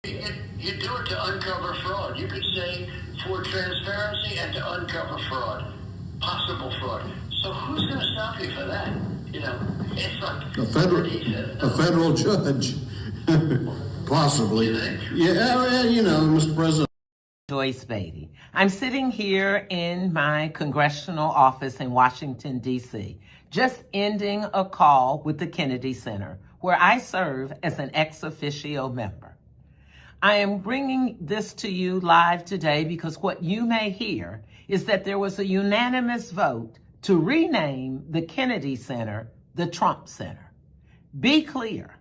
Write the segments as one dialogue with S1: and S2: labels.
S1: You do it to uncover fraud. You could say for transparency and to uncover fraud, possible fraud. So who's going to stop you for that? You know, it's like
S2: a federal judge, possibly. Yeah, you know, Mr. President.
S3: Joyce Beatty. I'm sitting here in my congressional office in Washington, D.C., just ending a call with the Kennedy Center, where I serve as an ex officio member. I am bringing this to you live today because what you may hear is that there was a unanimous vote to rename the Kennedy Center the Trump Center. Be clear,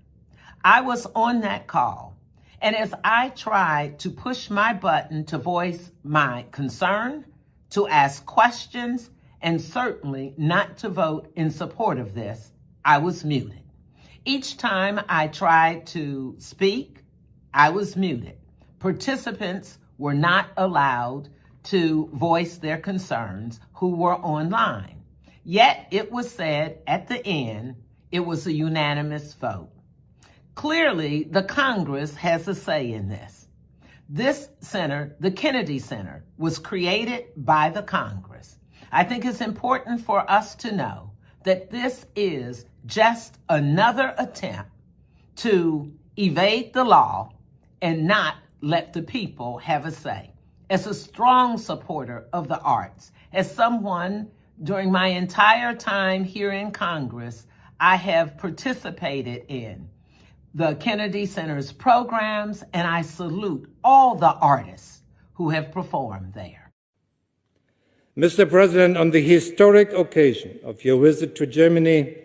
S3: I was on that call, and as I tried to push my button to voice my concern, to ask questions, and certainly not to vote in support of this, I was muted. Each time I tried to speak, I was muted. Participants were not allowed to voice their concerns who were online. Yet it was said at the end, it was a unanimous vote. Clearly, the Congress has a say in this. This center, the Kennedy Center, was created by the Congress. I think it's important for us to know that this is just another attempt to evade the law and not let the people have a say. As a strong supporter of the arts, as someone during my entire time here in Congress, I have participated in the Kennedy Center's programs, and I salute all the artists who have performed there.
S4: Mr. President, on the historic occasion of your visit to Germany,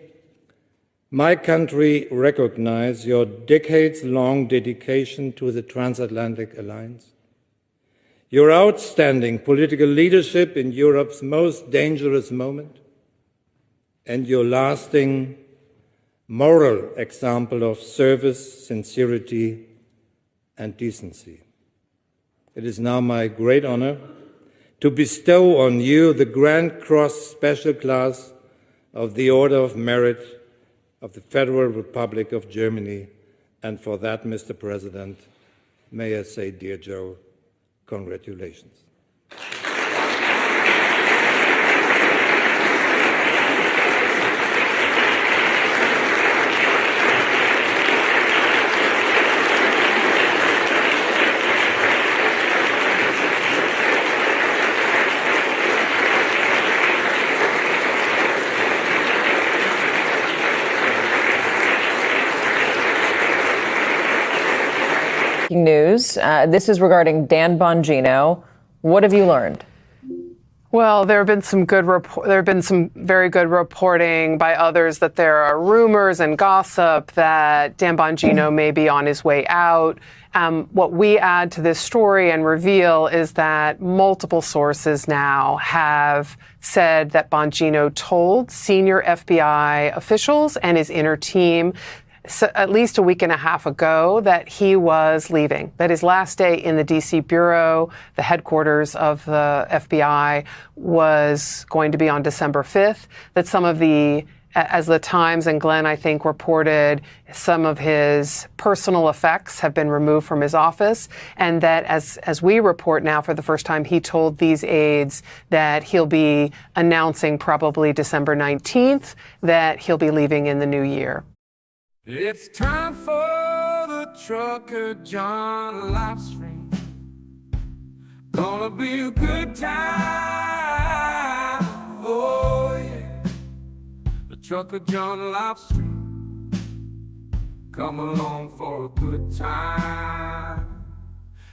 S4: my country recognizes your decades-long dedication to the transatlantic alliance, your outstanding political leadership in Europe's most dangerous moment, and your lasting moral example of service, sincerity, and decency. It is now my great honor to bestow on you the Grand Cross Special Class of the Order of Merit of the Federal Republic of Germany. And for that, Mr. President, may I say, dear Joe, congratulations.
S5: News. This is regarding Dan Bongino. What have you learned?
S6: Well, there have been some very good reporting by others that there are rumors and gossip that Dan Bongino may be on his way out. What we add to this story and reveal is that multiple sources now have said that Bongino told senior FBI officials and his inner team at least a week and a half ago that he was leaving, that his last day in the D.C. bureau, the headquarters of the FBI, was going to be on December 5th, that some of the, as the Times and Glenn, I think, reported, some of his personal effects have been removed from his office, and that as we report now for the first time, he told these aides that he'll be announcing probably December 19th that he'll be leaving in the new year.
S7: It's time for the trucker John live stream. Gonna be a good time. Oh yeah. The trucker John live stream. Come along for a good time.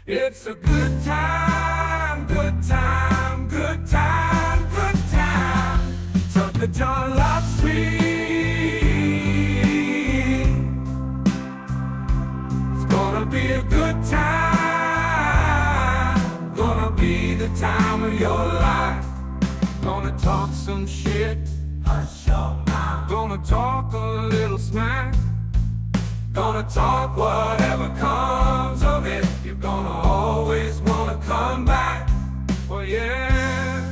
S7: It's a good time, good time, good time, good time. Trucker John live stream. Gonna be a good time. Gonna be the time of your life. Gonna talk some shit. Hush your mouth. Gonna talk a little smack. Gonna talk whatever comes of it. You're gonna always wanna come back. Well, yeah,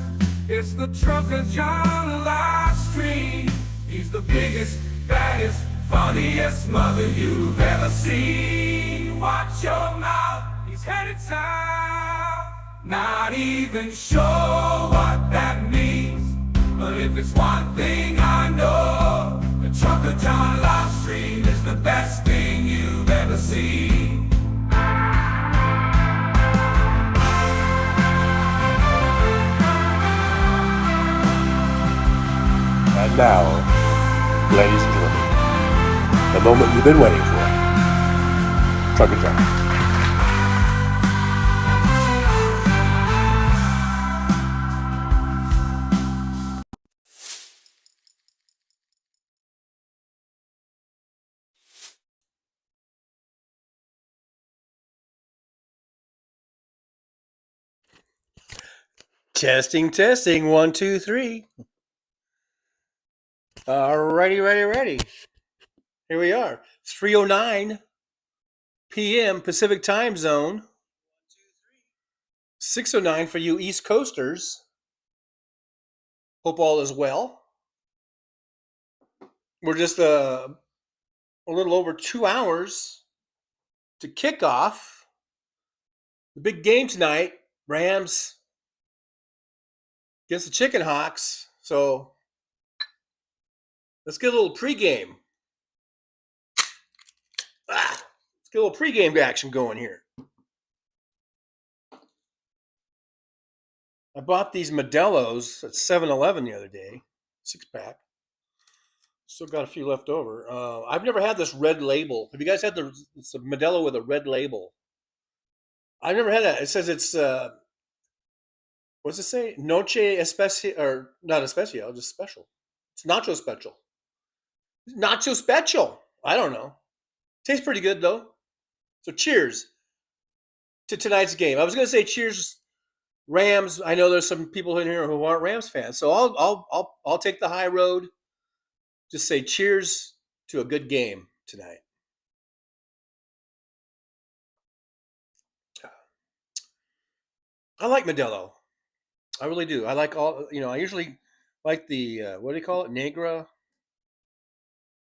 S7: it's the trucker John live stream. He's the biggest, baddest, funniest mother you've ever seen. Watch your mouth, he's headed south. Not even sure what that means, but if it's one thing I know, the truck of John Love Street is the best thing you've ever seen.
S8: And now, ladies and gentlemen, the moment you've been waiting for. Trucker John.
S9: Testing, testing, 1, 2, 3. Ready. Here we are. 3:09 p.m. Pacific Time Zone. 6:09 for you East Coasters. Hope all is well. We're just a little over 2 hours to kick off the big game tonight. Rams against the Chicken Hawks. So let's get a little pregame. Let's get a little pregame action going here. I bought these Modelo's at 7-Eleven the other day, 6-pack. Still got a few left over. I've never had this red label. Have you guys had it's a Modelo with a red label? I've never had that. It says it's what's it say? Noche especial, or not especial, just special. It's nacho special. Nacho special. I don't know. Tastes pretty good though. So cheers to tonight's game. I was going to say cheers Rams. I know there's some people in here who aren't Rams fans, so I'll take the high road. Just say cheers to a good game tonight. I like Modelo. I really do. I like all. I usually like the what do you call it, Negra.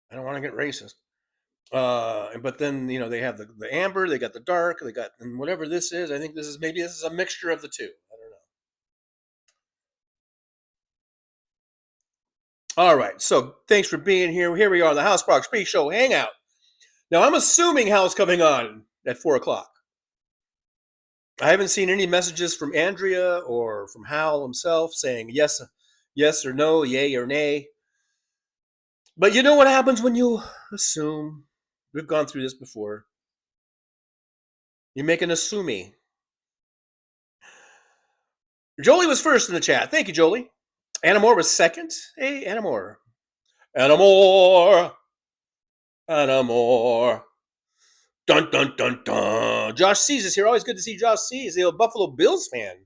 S9: I don't want to get racist. But then they have the amber, they got the dark, they got, and whatever this is. I think this is a mixture of the two. I don't know. All right, so thanks for being here. Here we are, the House Sparks pre-show hangout. Now I'm assuming Hal's coming on at 4:00. I haven't seen any messages from Andrea or from Hal himself saying yes or no, yay or nay. But you know what happens when you assume? We've gone through this before. You make an assuming. Jolie was first in the chat. Thank you, Jolie. Anna Moore was second. Hey, Anna Moore. Anna Moore. Anna Moore. Dun, dun, dun, dun. Josh Sees is here. Always good to see Josh Sees, the old Buffalo Bills fan.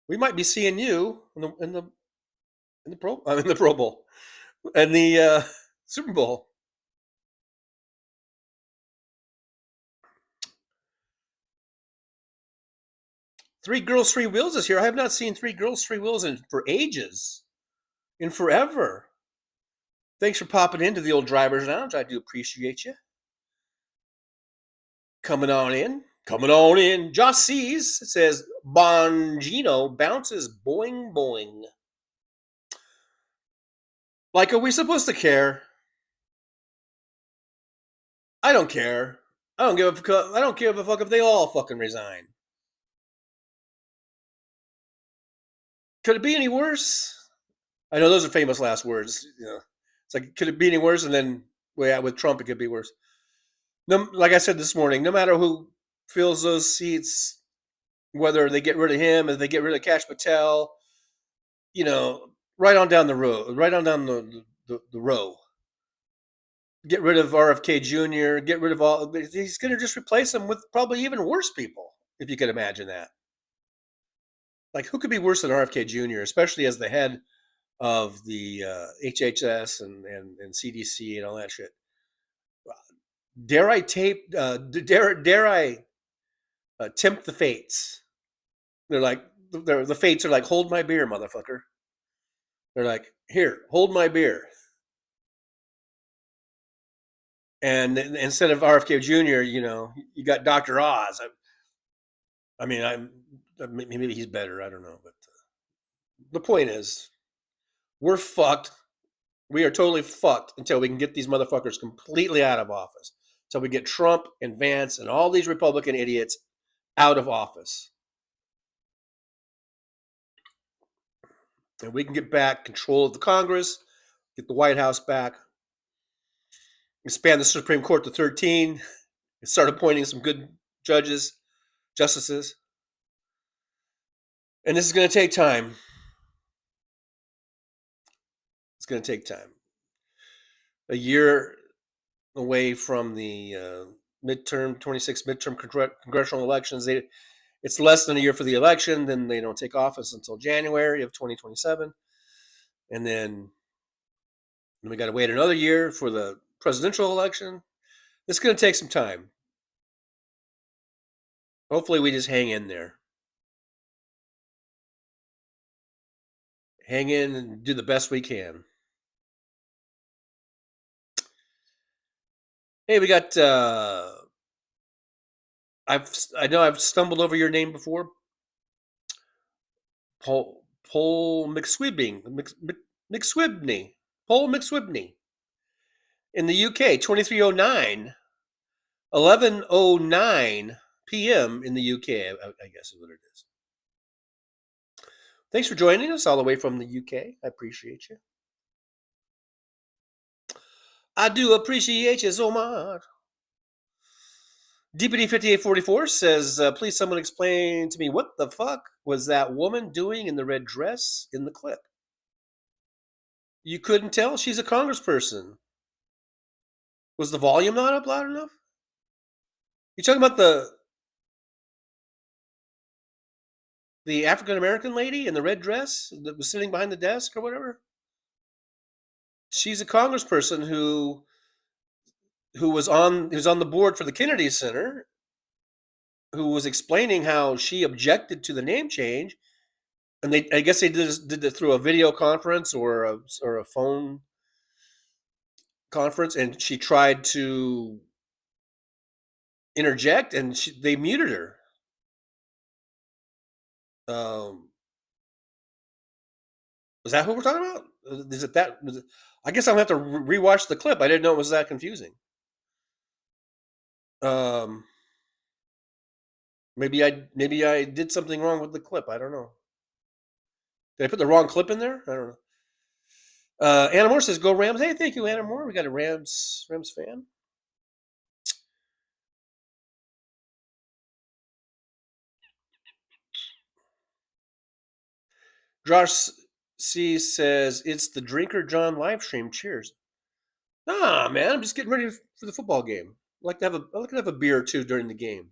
S9: We might be seeing you in the Pro Bowl and the Super Bowl. Three Girls, Three Wheels is here. I have not seen Three Girls, Three Wheels for ages, in forever. Thanks for popping into the old Driver's Lounge. I do appreciate you. Coming on in. Josh Sees says, Bongino bounces boing boing. Like, are we supposed to care? I don't care. I don't give a fuck if they all fucking resign. Could it be any worse? I know those are famous last words. It's like, could it be any worse? And then, with Trump, it could be worse. No, like I said this morning, no matter who fills those seats, whether they get rid of him, if they get rid of Kash Patel, right on down the road, right on down the row. Get rid of RFK Jr., get rid of all. He's going to just replace them with probably even worse people, if you could imagine that. Like, who could be worse than RFK Jr., especially as the head of the HHS and CDC and all that shit? Dare I tempt the fates? They're like, the fates are like, hold my beer, motherfucker. They're like, here, hold my beer. And instead of RFK Jr., you got Dr. Oz. I mean, maybe he's better. I don't know. But the point is, we're fucked. We are totally fucked until we can get these motherfuckers completely out of office. Until we get Trump and Vance and all these Republican idiots out of office. And we can get back control of the Congress, get the White House back, expand the Supreme Court to 13, and start appointing some good justices. And this is going to take time. It's going to take time. A year away from the 26 midterm congressional elections. It's less than a year for the election. Then they don't take office until January of 2027. And then we got to wait another year for the presidential election. It's going to take some time. Hopefully we just hang in there. Hang in and do the best we can. Hey, we got I know I've stumbled over your name before. Paul McSwibney. Paul McSwibney. In the UK, 2309, 11:09 p.m. in the UK, I guess is what it is. Thanks for joining us all the way from the UK. I appreciate you. I do appreciate you so much. DPD5844 says, please someone explain to me what the fuck was that woman doing in the red dress in the clip? You couldn't tell? She's a congressperson. Was the volume not up loud enough? You talking about the African-American lady in the red dress that was sitting behind the desk or whatever? She's a congressperson who was on the board for the Kennedy Center, who was explaining how she objected to the name change, and I guess they did it through a video conference or a phone conference, and she tried to interject, and they muted her. Was that who we're talking about? Is it that? I guess I'm gonna have to rewatch the clip. I didn't know it was that confusing. Maybe I did something wrong with the clip. I don't know. Did I put the wrong clip in there? I don't know. Anna Moore says, "Go Rams!" Hey, thank you, Anna Moore. We got a Rams fan. Josh C says, "It's the Drinker John live stream. Cheers." Nah, man, I'm just getting ready for the football game. I like to have a beer or two during the game.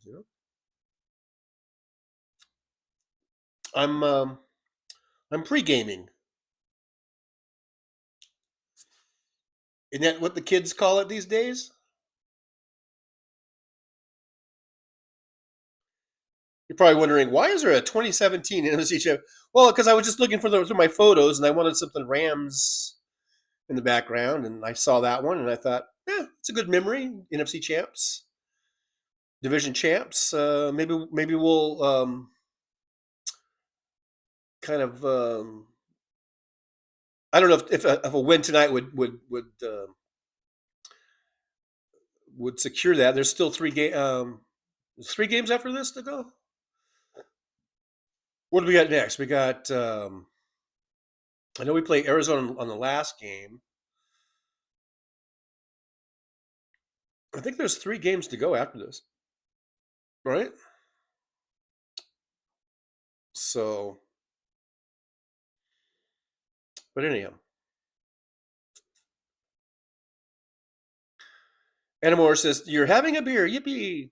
S9: I'm pre-gaming. Isn't that what the kids call it these days? You're probably wondering, why is there a 2017 NFC Championship? Well, because I was just looking through my photos, and I wanted something Rams in the background, and I saw that one, and I thought, it's a good memory. NFC champs, division champs. Maybe we'll kind of. I don't know if a win tonight would secure that. There's still 3 games after this to go. What do we got next? We got. I know we play Arizona on the last game. I think there's 3 games to go after this, right? So, but anyhow, Anna Moore says, "You're having a beer, yippee!"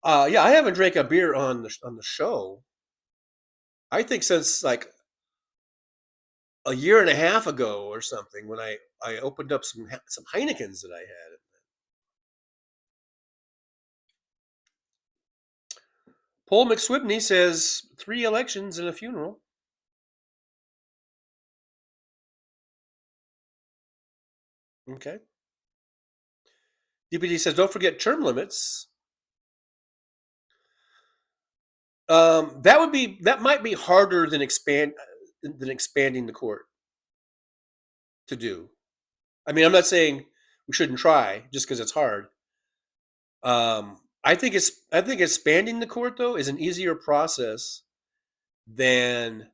S9: Yeah, I haven't drank a beer on the show. I think since like a year and a half ago or something, when I opened up some Heinekens that I had. Paul McSwibney says 3 elections and a funeral. Okay. DPD says, don't forget term limits. That might be harder than expanding the court to do. I mean, I'm not saying we shouldn't try just because it's hard. I think expanding the court though is an easier process than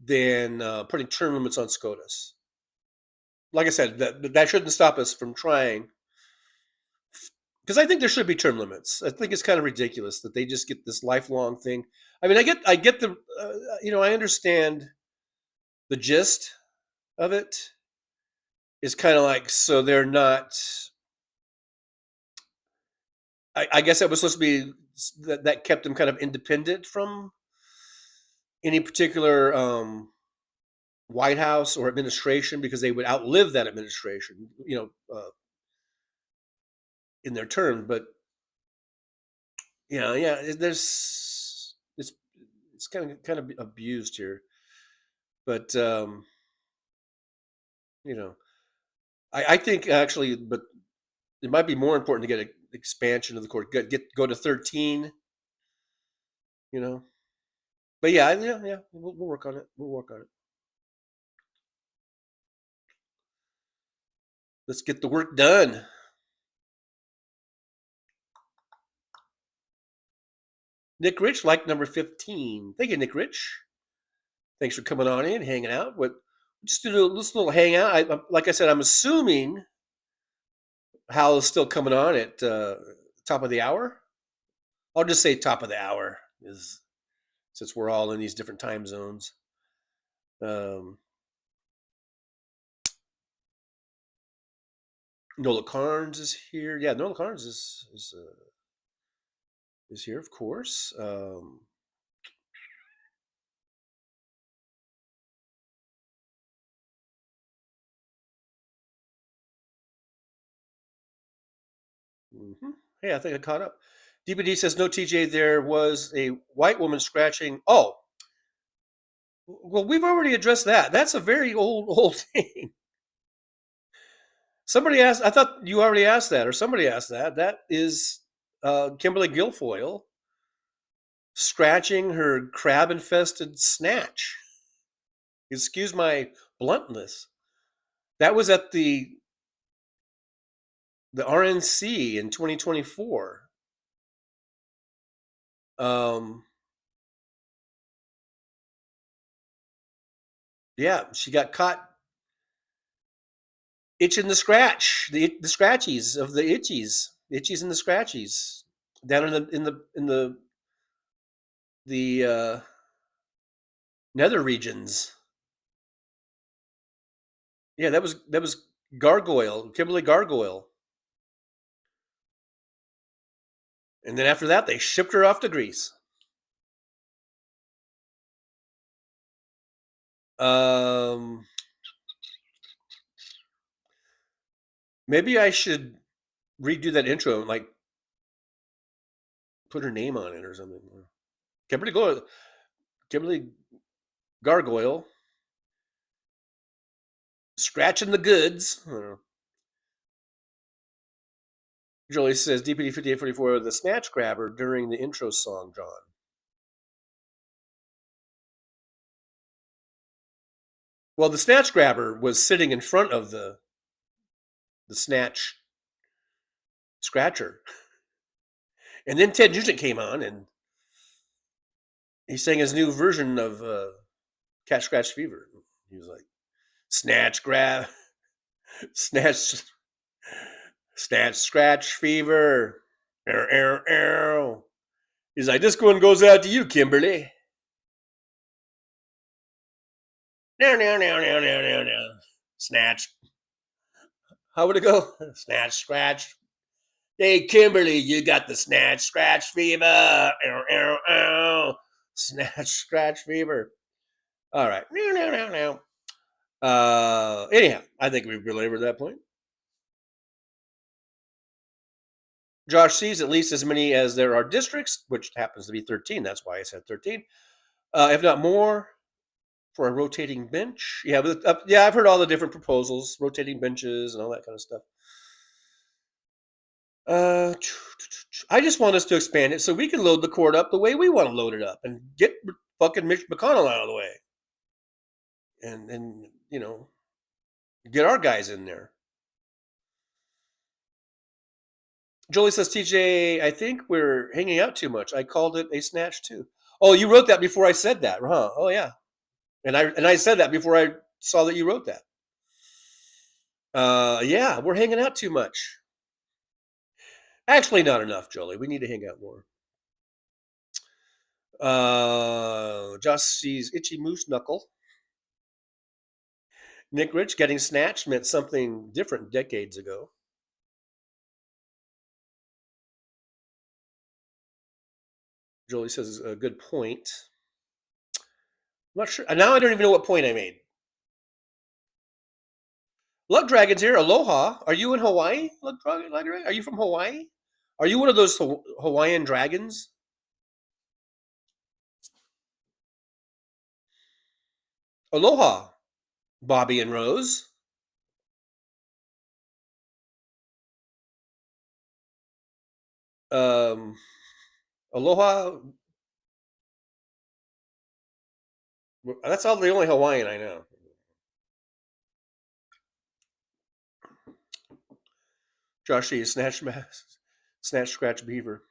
S9: putting term limits on SCOTUS. Like I said, that shouldn't stop us from trying, because I think there should be term limits. I think it's kind of ridiculous that they just get this lifelong thing. I mean, I get the, I understand the gist of it. Is kind of like, so they're not. I guess that was supposed to be that kept them kind of independent from any particular White House or administration, because they would outlive that administration, in their term. But yeah, it's kind of abused here. But I think actually, but it might be more important to get an expansion of the court. Go to 13. But yeah. We'll work on it. Let's get the work done. Nick Rich liked number 15. Thank you, Nick Rich. Thanks for coming on in, hanging out. Just do this little hangout. Like I said, I'm assuming Hal is still coming on at top of the hour. I'll just say top of the hour, since we're all in these different time zones. Nola Carnes is here. Yeah, Nola Carnes is here, of course. Hey, I think I caught up. DPD says, no, TJ, there was a white woman scratching. Oh, well, we've already addressed that. That's a very old thing. Somebody asked, I thought you already asked that, or somebody asked that. That is Kimberly Guilfoyle scratching her crab-infested snatch. Excuse my bluntness. That was at the RNC in 2024. Yeah, she got caught itching the scratch, the scratchies of the itchies and the scratchies down in the nether regions. Yeah, that was Kimberly Gargoyle. And then after that, they shipped her off to Greece. Maybe I should redo that intro and like put her name on it or something. Kimberly Gargoyle scratching the goods. I don't know. Jolie says DPD 5844, the snatch grabber during the intro song, John. Well, the snatch grabber was sitting in front of the snatch scratcher. And then Ted Nugent came on and he sang his new version of Cat Scratch Fever. He was like, snatch grab, snatch scratch fever. He's like, this one goes out to you, Kimberly. No. Snatch. How would it go? Snatch, scratch. Hey, Kimberly, you got the snatch, scratch fever. Snatch, scratch fever. All right. No. Anyhow, I think we've belabored that point. Josh sees at least as many as there are districts, which happens to be 13. That's why I said 13. If not more, for a rotating bench. Yeah, but, yeah, I've heard all the different proposals, rotating benches and all that kind of stuff. I just want us to expand it so we can load the court up the way we want to load it up and get fucking Mitch McConnell out of the way, and get our guys in there. Jolie says, TJ, I think we're hanging out too much. I called it a snatch too. Oh, you wrote that before I said that, huh? Oh yeah, and I said that before I saw that you wrote that. Yeah, we're hanging out too much. Actually, not enough, Jolie. We need to hang out more. Josh sees itchy moose knuckle. Nick Rich, getting snatched meant something different decades ago. Jolie says a good point. I'm not sure. Now I don't even know what point I made. Luck Dragon's here. Aloha. Are you in Hawaii? Luck Dragon? Are you from Hawaii? Are you one of those Hawaiian dragons? Aloha, Bobby and Rose. Aloha. That's all the only Hawaiian I know. Josh is snatch, scratch, beaver.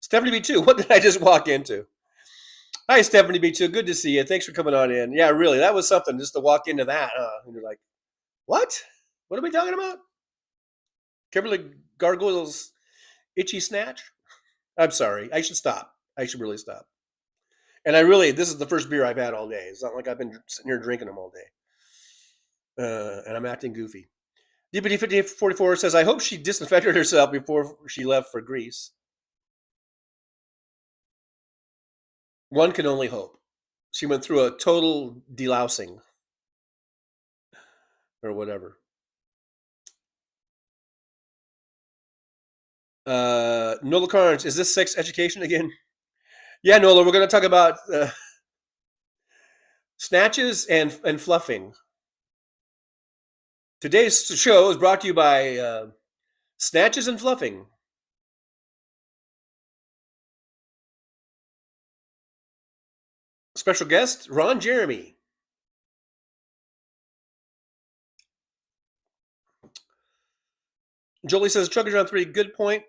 S9: Stephanie B2, what did I just walk into? Hi, Stephanie B2. Good to see you. Thanks for coming on in. Yeah, really, that was something just to walk into that. And you're like, what? What are we talking about? Kimberly Gargoyle's itchy snatch? I'm sorry. I should stop. I should really stop. And this is the first beer I've had all day. It's not like I've been sitting here drinking them all day. And I'm acting goofy. DPD5044 says, I hope she disinfected herself before she left for Greece. One can only hope. She went through a total delousing. Or whatever. Nola Carnes, is this sex education again? Yeah, Nola, we're going to talk about snatches and fluffing. Today's show is brought to you by Snatches and Fluffing. Special guest, Ron Jeremy. Jolie says, Trucker John 3, good point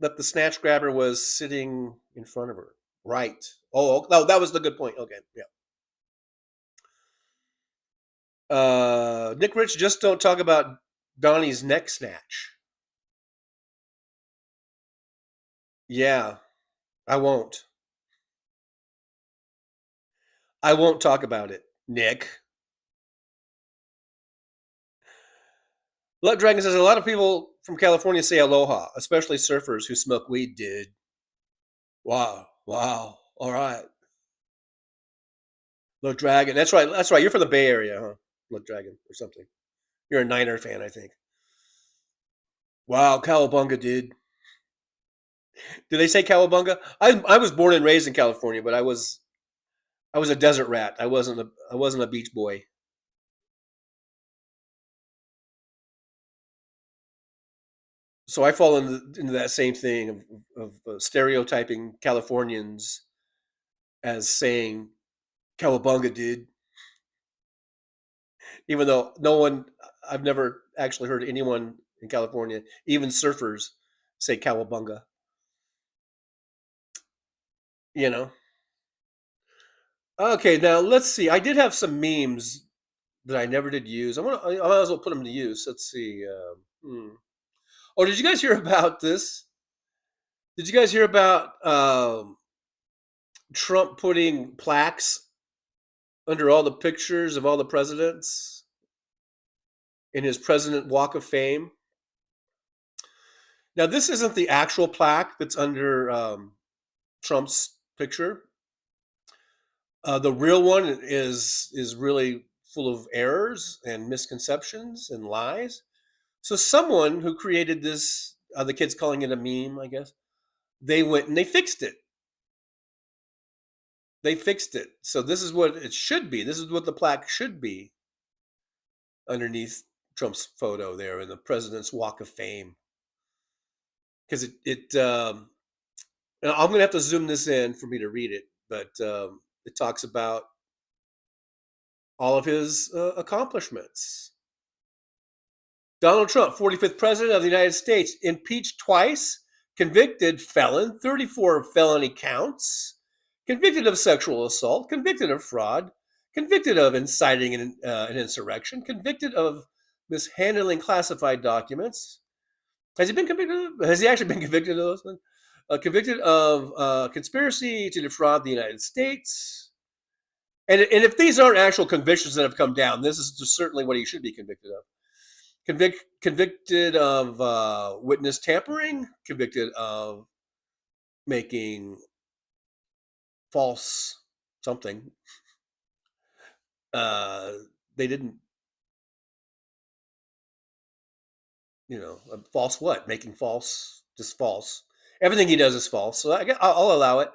S9: that the snatch grabber was sitting in front of her. Right. Oh, no, that was the good point. Okay, yeah. Nick Rich, just don't talk about Donnie's neck snatch. Yeah, I won't. I won't talk about it, Nick. Luck Dragon says, a lot of people from California say aloha, especially surfers who smoke weed, dude. Wow. All right. Luck Dragon. That's right. You're from the Bay Area, huh? Luck Dragon or something. You're a Niner fan, I think. Wow, Cowabunga, dude. Do they say Cowabunga? I was born and raised in California, but I was a desert rat. I wasn't a beach boy. So I fall into that same thing of stereotyping Californians as saying Cowabunga, dude. Even though I've never actually heard anyone in California, even surfers, say Cowabunga. You know? Okay, now let's see. I did have some memes that I never did use. I might as well put them to use. Let's see. Oh, did you guys hear about this? Did you guys hear about Trump putting plaques under all the pictures of all the presidents in his President Walk of Fame? Now, this isn't the actual plaque that's under Trump's picture. The real one is really full of errors and misconceptions and lies. So someone who created this, the kids calling it a meme, I guess, they went and they fixed it. They fixed it. So this is what it should be. This is what the plaque should be underneath Trump's photo there in the President's Walk of Fame. Because and I'm going to have to zoom this in for me to read it, but it talks about all of his accomplishments. Donald Trump, 45th President of the United States, impeached twice, convicted felon, 34 felony counts, convicted of sexual assault, convicted of fraud, convicted of inciting an insurrection, convicted of mishandling classified documents. Has he been convicted? Has he actually been convicted of those things? Convicted of conspiracy to defraud the United States. And if these aren't actual convictions that have come down, this is certainly what he should be convicted of. Convicted of witness tampering, convicted of making false something. They didn't, false what? Making false, just false. Everything he does is false. So I'll allow it.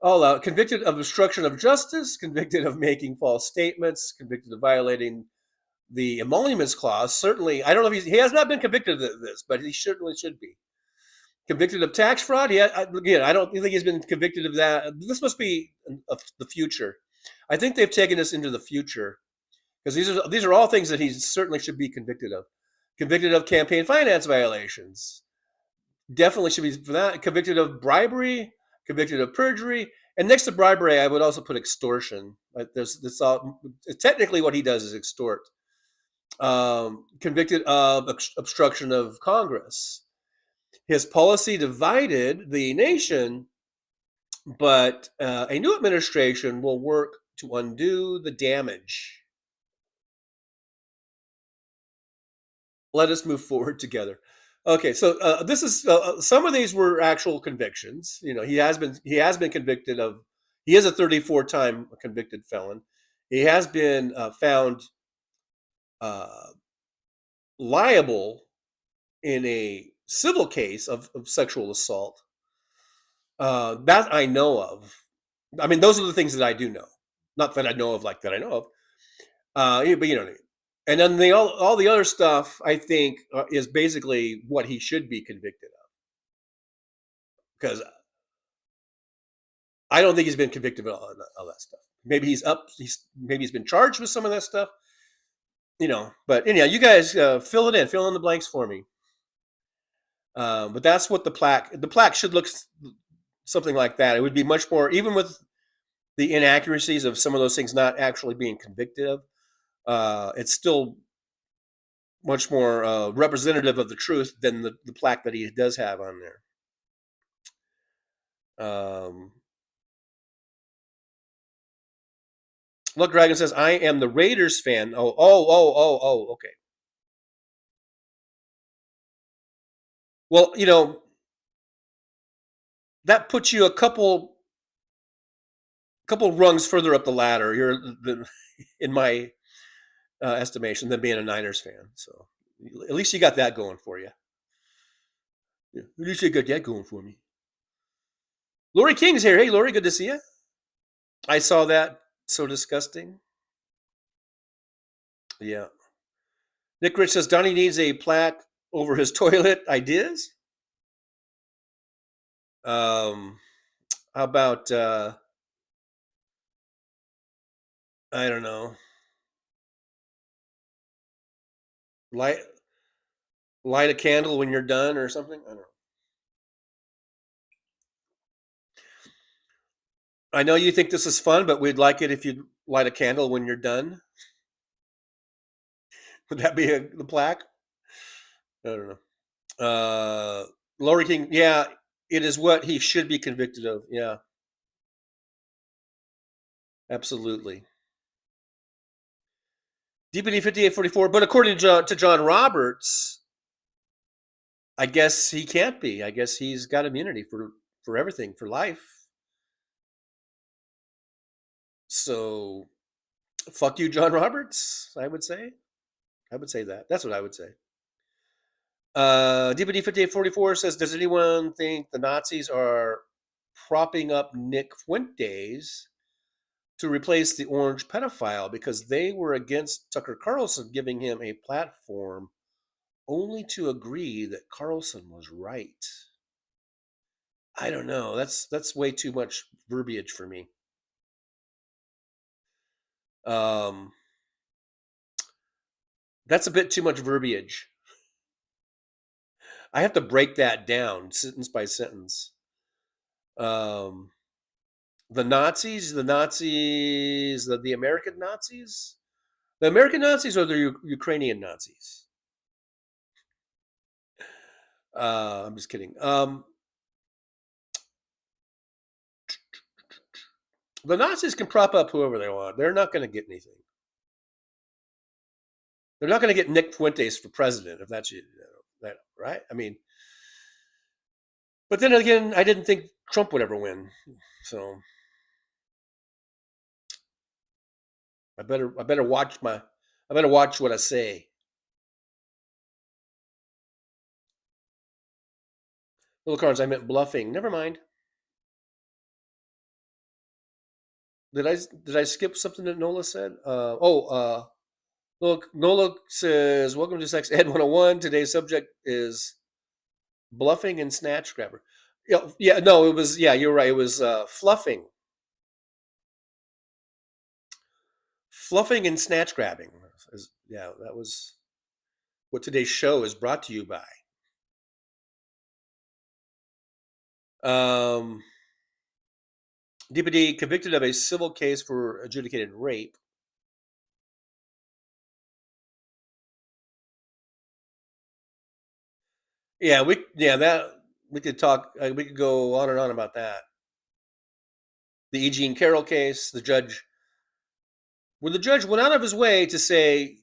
S9: I'll allow it. Convicted of obstruction of justice, convicted of making false statements, convicted of violating the emoluments clause. Certainly, I don't know if he has not been convicted of this, but he certainly should be. Convicted of tax fraud. Again, I don't think he's been convicted of that. This must be the future. I think they've taken us into the future because these are all things that he certainly should be convicted of. Convicted of campaign finance violations. Definitely should be for that. Convicted of bribery. Convicted of perjury. And next to bribery, I would also put extortion. Technically what he does is extort. Convicted of obstruction of Congress. His policy divided the nation, but a new administration will work to undo the damage. Let us move forward together. Okay, so this is some of these were actual convictions. He has been convicted of. He is a 34-time convicted felon. He has been found liable in a civil case of sexual assault. That I know of. I mean, those are the things that I do know. Not that I know of, like that I know of. But you know what I mean. And then all the other stuff, I think, is basically what he should be convicted of. Because I don't think he's been convicted of all that stuff. Maybe maybe he's been charged with some of that stuff. But anyhow, you guys fill in the blanks for me. But that's what the plaque should look something like that. It would be much more, even with the inaccuracies of some of those things not actually being convicted of. It's still much more representative of the truth than the plaque that he does have on there. Look, Dragon says, I am the Raiders fan. Oh, okay. Well, that puts you a couple rungs further up the ladder. You're in my estimation than being a Niners fan. So at least you got that going for you. Yeah, at least you got that going for me. Lori King's here. Hey, Lori, good to see you. I saw that. So disgusting. Yeah. Nick Rich says Donnie needs a plaque over his toilet ideas. How about I don't know. Light a candle when you're done or something. I don't know. I know you think this is fun, but we'd like it if you light a candle when you're done. Would that be the plaque? I don't know. Lori King, yeah, it is what he should be convicted of. Yeah. Absolutely. DPD 5844, but according to John Roberts, I guess he can't be. I guess he's got immunity for everything, for life. So, fuck you, John Roberts, I would say. I would say that. That's what I would say. DPD 5844 says, does anyone think the Nazis are propping up Nick Fuentes to replace the orange pedophile because they were against Tucker Carlson giving him a platform, only to agree that Carlson was right. I don't know. That's way too much verbiage for me. That's a bit too much verbiage. I have to break that down sentence by sentence. The Nazis, the American Nazis, the American Nazis or the Ukrainian Nazis? I'm just kidding. The Nazis can prop up whoever they want. They're not going to get anything. They're not going to get Nick Fuentes for president, if that's that, right? I mean, but then again, I didn't think Trump would ever win, so I better watch what I say. Little cards, I meant bluffing. Never mind. Did I skip something that Nola said? Look, Nola says, "Welcome to Sex Ed 101. Today's subject is bluffing and snatch grabber." Yeah, no, it was. Yeah, you're right. It was fluffing and snatch grabbing. Yeah, that was what today's show is brought to you by. DPD convicted of a civil case for adjudicated rape. Yeah, we could talk. We could go on and on about that. The E. Jean Carroll case. The judge went out of his way to say,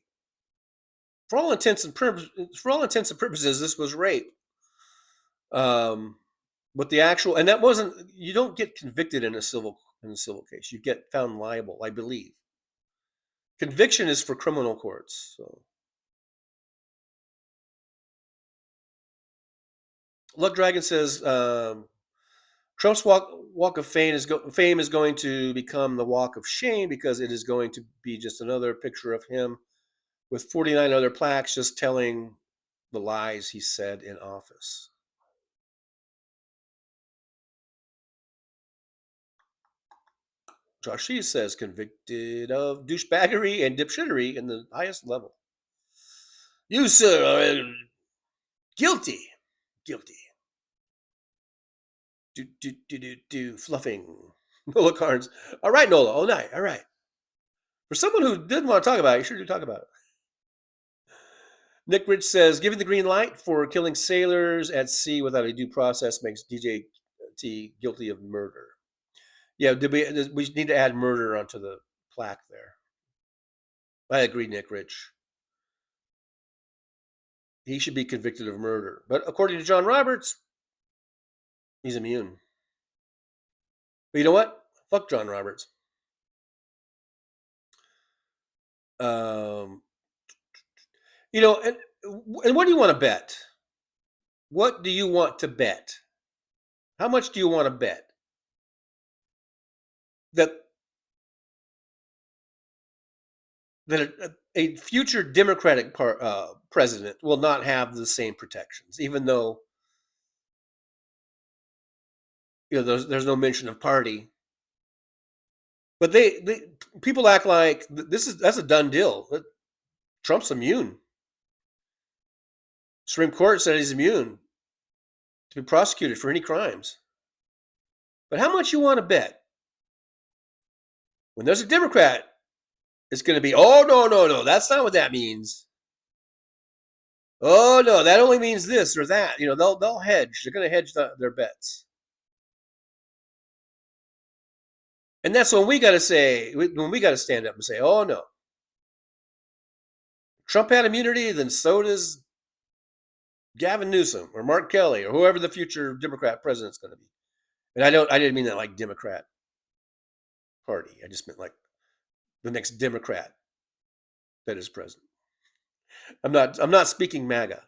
S9: for all intents and purposes, this was rape. But the actual, and that wasn't. You don't get convicted in a civil case. You get found liable, I believe. Conviction is for criminal courts. So, Luck Dragon says Trump's walk of fame is going to become the walk of shame because it is going to be just another picture of him with 49 other plaques just telling the lies he said in office. Josh Shee says convicted of douchebaggery and dipshittery in the highest level. You, sir, are guilty. Fluffing. Nola Carnes. All right, Nola. All night. All right. For someone who didn't want to talk about it, you sure do talk about it. Nick Rich says, giving the green light for killing sailors at sea without a due process makes DJ T guilty of murder. Yeah, we need to add murder onto the plaque there. I agree, Nick Rich. He should be convicted of murder. But according to John Roberts, he's immune. But you know what? Fuck John Roberts. And what do you want to bet? What do you want to bet? How much do you want to bet that a future Democratic president will not have the same protections, even though there's no mention of party? But people act like that's a done deal. Trump's immune. Supreme Court said he's immune to be prosecuted for any crimes. But how much you want to bet? When there's a Democrat, it's going to be, oh, no, that's not what that means. Oh, no, that only means this or that. They'll hedge. They're going to hedge their bets. And that's when we got to stand up and say, oh, no. Trump had immunity, then so does Gavin Newsom or Mark Kelly or whoever the future Democrat president's going to be. And I didn't mean that like Democrat Party. I just meant like the next Democrat that is president. I'm not speaking MAGA.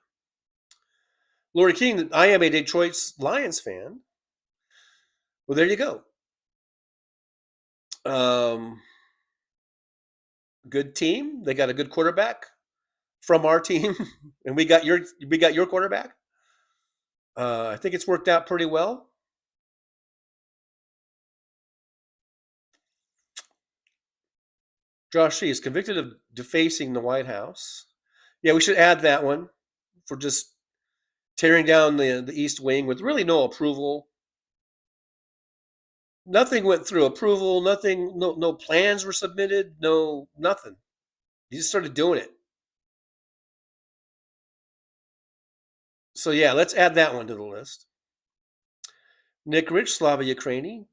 S9: Lori King, I am a Detroit Lions fan. Well, there you go. Good team. They got a good quarterback from our team, and we got your quarterback. I think it's worked out pretty well. Josh Shee is convicted of defacing the White House. Yeah, we should add that one for just tearing down the East Wing with really no approval. Nothing went through approval. Nothing. No plans were submitted. No nothing. He just started doing it. So yeah, let's add that one to the list. Nick Rich, Slava Ukraini.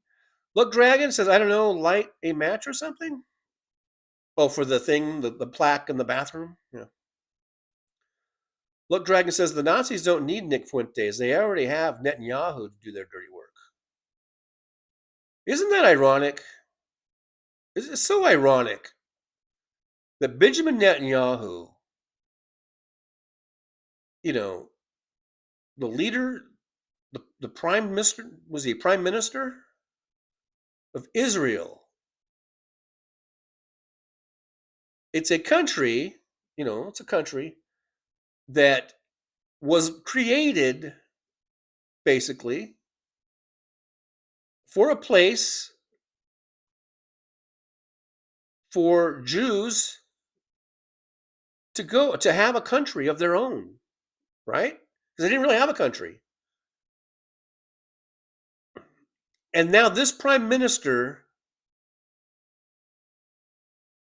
S9: Look, Dragon says, I don't know, light a match or something? Oh, for the thing, the plaque in the bathroom? Yeah. Look, Dragon says, the Nazis don't need Nick Fuentes. They already have Netanyahu to do their dirty work. Isn't that ironic? It's so ironic that Benjamin Netanyahu, the leader, the prime minister, was he prime minister of Israel? It's a country, it's a country that was created basically for a place for Jews to have a country of their own, right? Because they didn't really have a country. And now this prime minister,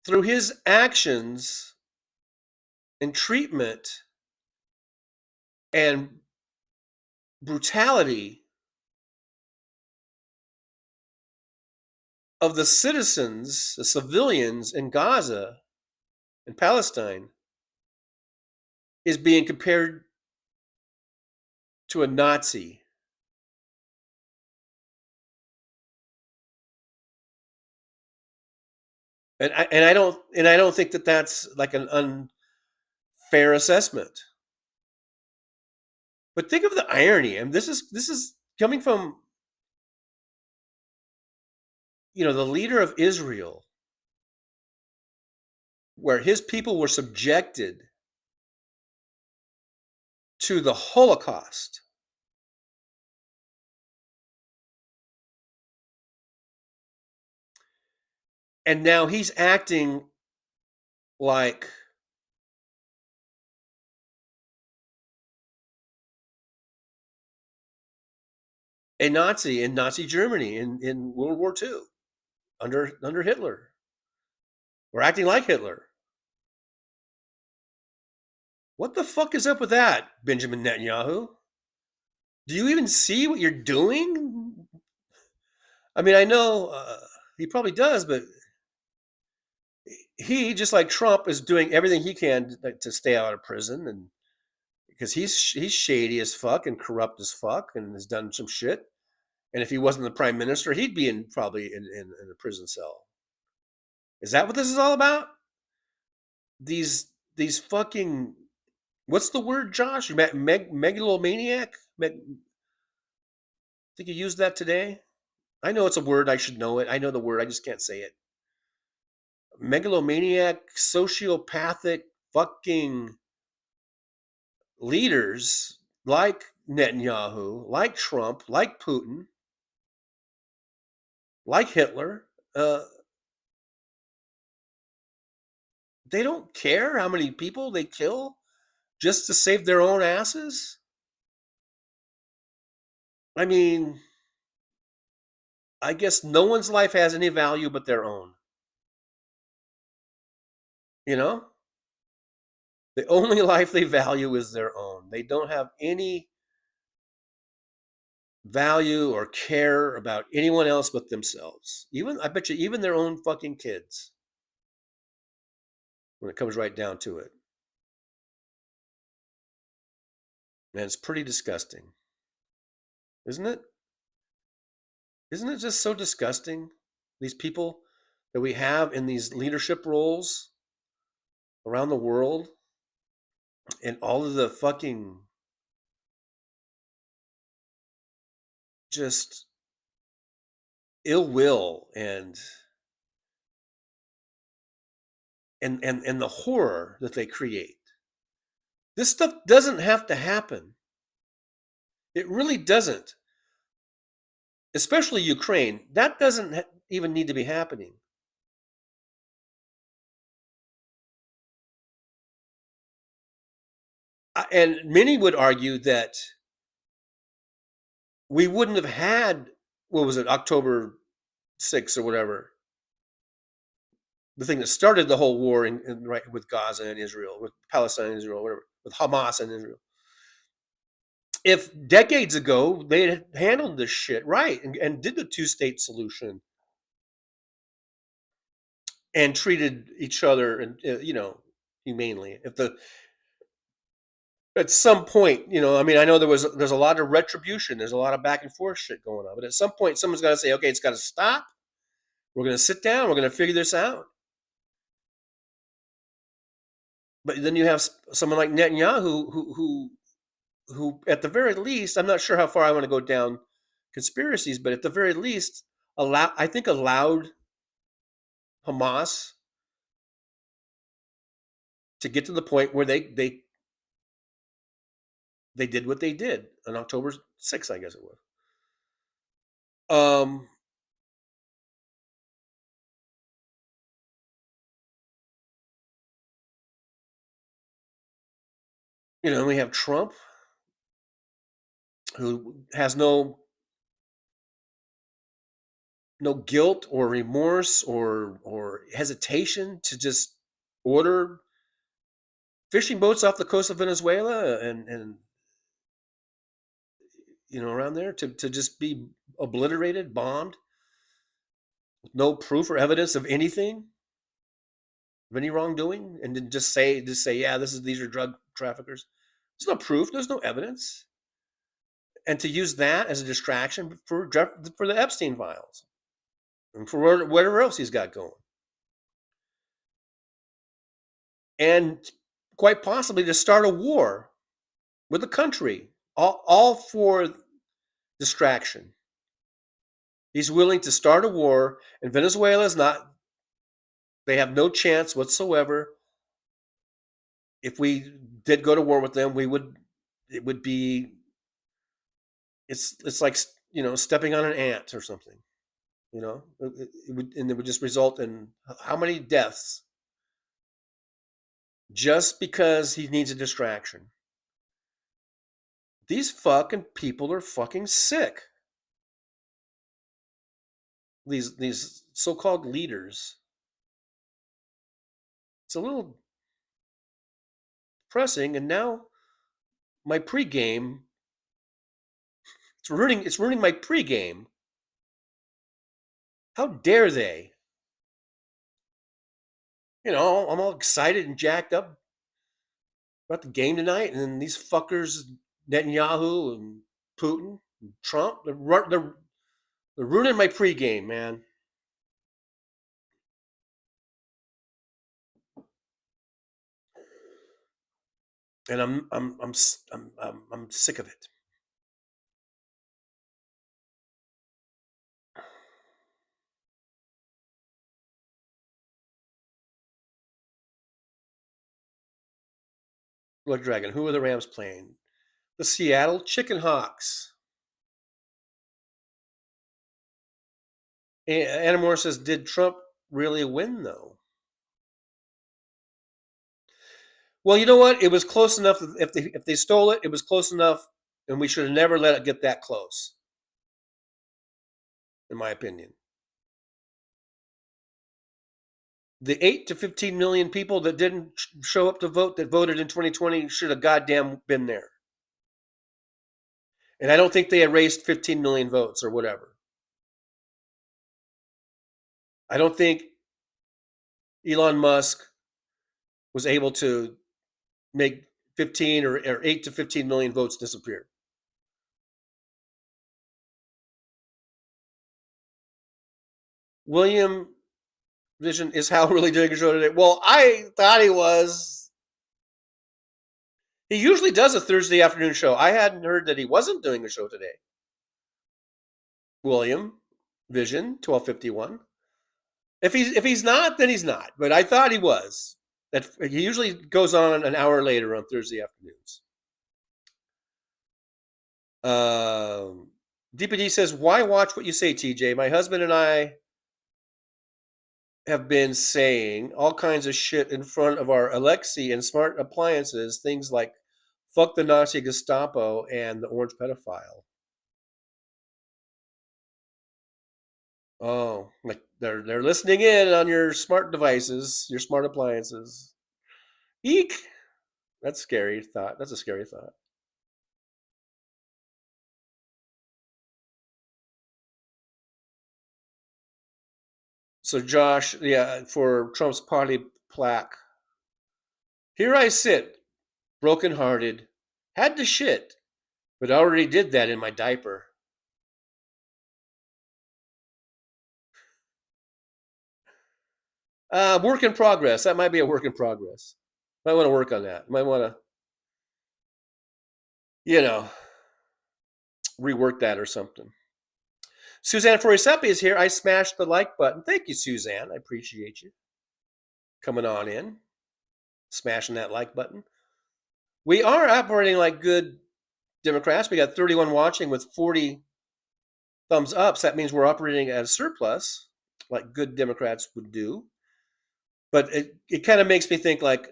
S9: through his actions and treatment and brutality of the citizens, the civilians in Gaza and Palestine, is being compared to a Nazi. And I don't think that that's like an unfair assessment. But think of the irony, and this is coming from the leader of Israel, where his people were subjected to the Holocaust. And now he's acting like a Nazi in Nazi Germany in World War II under Hitler. We're acting like Hitler. What the fuck is up with that, Benjamin Netanyahu? Do you even see what you're doing? I mean, I know he probably does, but he, just like Trump, is doing everything he can to stay out of prison, and because he's shady as fuck and corrupt as fuck and has done some shit. And if he wasn't the prime minister, he'd be probably in a prison cell. Is that what this is all about? These fucking, what's the word, Josh? Megalomaniac? I think you used that today. I know it's a word. I should know it. I know the word. I just can't say it. Megalomaniac, sociopathic, fucking leaders like Netanyahu, like Trump, like Putin, like Hitler. They don't care how many people they kill just to save their own asses. I mean, I guess no one's life has any value but their own. The only life they value is their own. They don't have any value or care about anyone else but themselves. I bet you even their own fucking kids, when it comes right down to it. Man, it's pretty disgusting. Isn't it? Isn't it just so disgusting? These people that we have in these leadership roles around the world, and all of the fucking just ill will and the horror that they create. This stuff doesn't have to happen. It really doesn't. Especially Ukraine. That doesn't even need to be happening. And many would argue that we wouldn't have had, what was it, October 6th or whatever, the thing that started the whole war right with Gaza and Israel, with Palestine and Israel, whatever, with Hamas and Israel. If decades ago they had handled this shit right and did the two-state solution and treated each other and humanely, at some point, I mean, I know there's a lot of retribution, there's a lot of back and forth shit going on, but at some point someone's got to say, okay, it's got to stop. We're going to sit down. We're going to figure this out. But then you have someone like Netanyahu who at the very least, I'm not sure how far I want to go down conspiracies, but at the very least, allowed Hamas to get to the point where they did what they did on October 6th, I guess it was. We have Trump, who has no guilt or remorse or hesitation to just order fishing boats off the coast of Venezuela and around there to just be obliterated, bombed, with no proof or evidence of anything, of any wrongdoing, and then just say, yeah, these are drug traffickers. There's no proof. There's no evidence. And to use that as a distraction for the Epstein files and for whatever else he's got going. And quite possibly to start a war with the country, all for distraction. He's willing to start a war, and Venezuela is not, they have no chance whatsoever. If we did go to war with them, it's like, stepping on an ant or something, and it would just result in how many deaths just because he needs a distraction. These fucking people are fucking sick. These so-called leaders. It's a little depressing, and now my pregame, it's ruining my pregame. How dare they? I'm all excited and jacked up about the game tonight, and then these fuckers, Netanyahu and Putin and Trump, they're ruining my pregame, man. And I'm sick of it. Blood Dragon, who are the Rams playing? The Seattle Chicken Hawks. Anna Moore says, did Trump really win, though? Well, you know what? It was close enough. If they stole it, it was close enough, and we should have never let it get that close, in my opinion. The 8 to 15 million people that didn't show up to vote, that voted in 2020, should have goddamn been there. And I don't think they erased 15 million votes or whatever. I don't think Elon Musk was able to make 15 or 8 to 15 million votes disappear. William Vision, is Hal really doing a show today? Well, I thought he was. He usually does a Thursday afternoon show. I hadn't heard that he wasn't doing a show today. William Vision 1251. If he's not, then he's not. But I thought he was. That he usually goes on an hour later on Thursday afternoons. DPD says, "Why watch what you say, TJ? My husband and I have been saying all kinds of shit in front of our Alexi and smart appliances, things like fuck the Nazi Gestapo and the orange pedophile." Oh, like they're listening in on your smart devices, your smart appliances. Eek. That's scary thought. That's a scary thought. So Josh, yeah, for Trump's party plaque. Here I sit, broken-hearted, had to shit, but already did that in my diaper. Work in progress. That might be a work in progress. Might want to work on that. Might want to, rework that or something. Suzanne Forisepi is here. I smashed the like button. Thank you, Suzanne. I appreciate you coming on in, smashing that like button. We are operating like good Democrats. We got 31 watching with 40 thumbs up. So that means we're operating at a surplus, like good Democrats would do. But it kind of makes me think like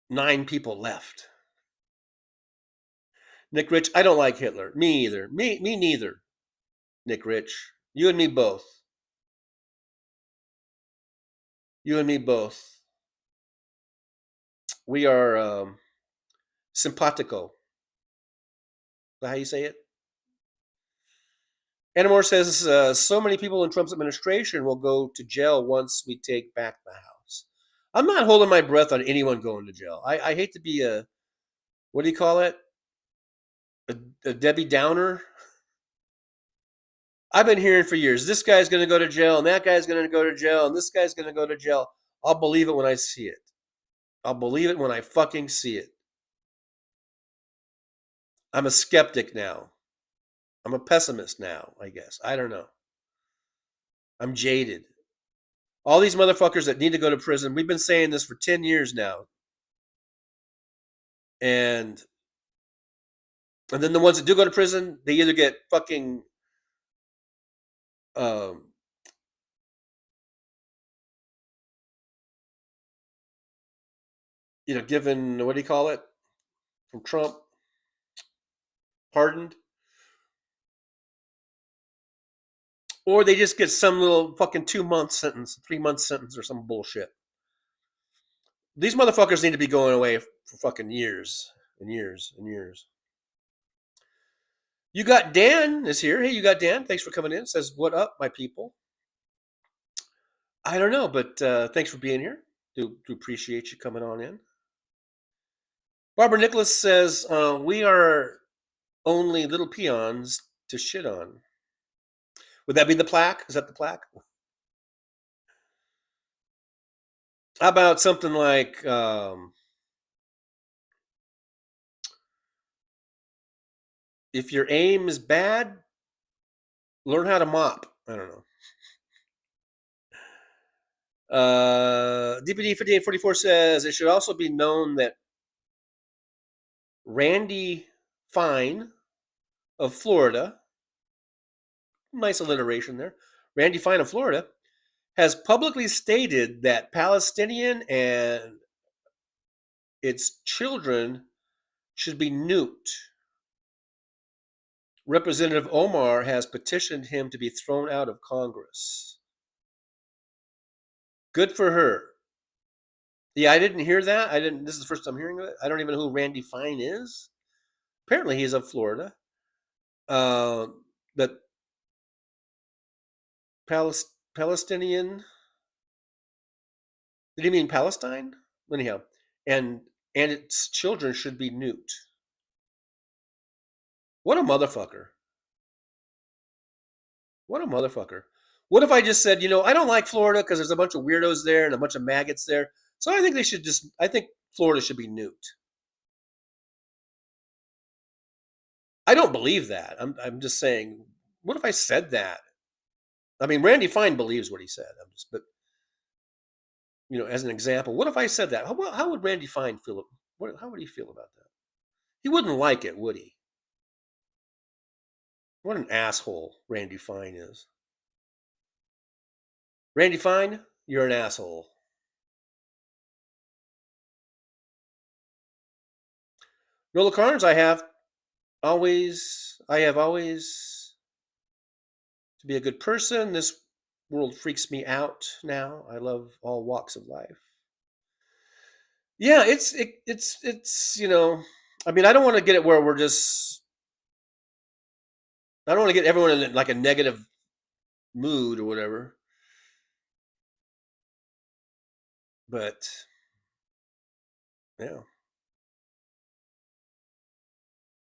S9: 9 people left. Nick Rich, I don't like Hitler. Me either. Me neither. Nick Rich, you and me both. You and me both. We are simpatico. Is that how you say it? Anamore says, so many people in Trump's administration will go to jail once we take back the House. I'm not holding my breath on anyone going to jail. I hate to be a, what do you call it? A Debbie Downer. I've been hearing for years, this guy's going to go to jail, and that guy's going to go to jail, and this guy's going to go to jail. I'll believe it when I see it. I'll believe it when I fucking see it. I'm a skeptic now. I'm a pessimist now, I guess. I don't know. I'm jaded. All these motherfuckers that need to go to prison, we've been saying this for 10 years now. And then the ones that do go to prison, they either get fucking given, what do you call it, from Trump, pardoned, or they just get some little fucking 2-month sentence, 3-month sentence, or some bullshit. These motherfuckers need to be going away for fucking years and years and years. You got Dan is here. Hey, you got Dan. Thanks for coming in. Says, what up, my people? I don't know, but thanks for being here. Do appreciate you coming on in. Barbara Nicholas says, we are only little peons to shit on. Would that be the plaque? Is that the plaque? How about something like, if your aim is bad, learn how to mop. I don't know. DPD 5844 says, it should also be known that Randy Fine of Florida, nice alliteration there, Randy Fine of Florida, has publicly stated that Palestinian and its children should be nuked. Representative Omar has petitioned him to be thrown out of Congress. Good for her. Yeah, I didn't hear that. This is the first time hearing of it. I don't even know who Randy Fine is. Apparently he's of Florida. That Palestinian, did he mean Palestine? Anyhow, and its children should be nuked. What a motherfucker. What a motherfucker. What if I just said, I don't like Florida because there's a bunch of weirdos there and a bunch of maggots there. So I think Florida should be nuked. I don't believe that. I'm just saying, what if I said that? I mean, Randy Fine believes what he said. But as an example, what if I said that? How would Randy Fine feel? How would he feel about that? He wouldn't like it, would he? What an asshole Randy Fine is. Randy Fine, you're an asshole. Nola Carnes, I have always to be a good person. This world freaks me out now. I love all walks of life. Yeah, it's I mean, I don't want to get it where we're just. I don't want to get everyone in like a negative mood or whatever. But yeah,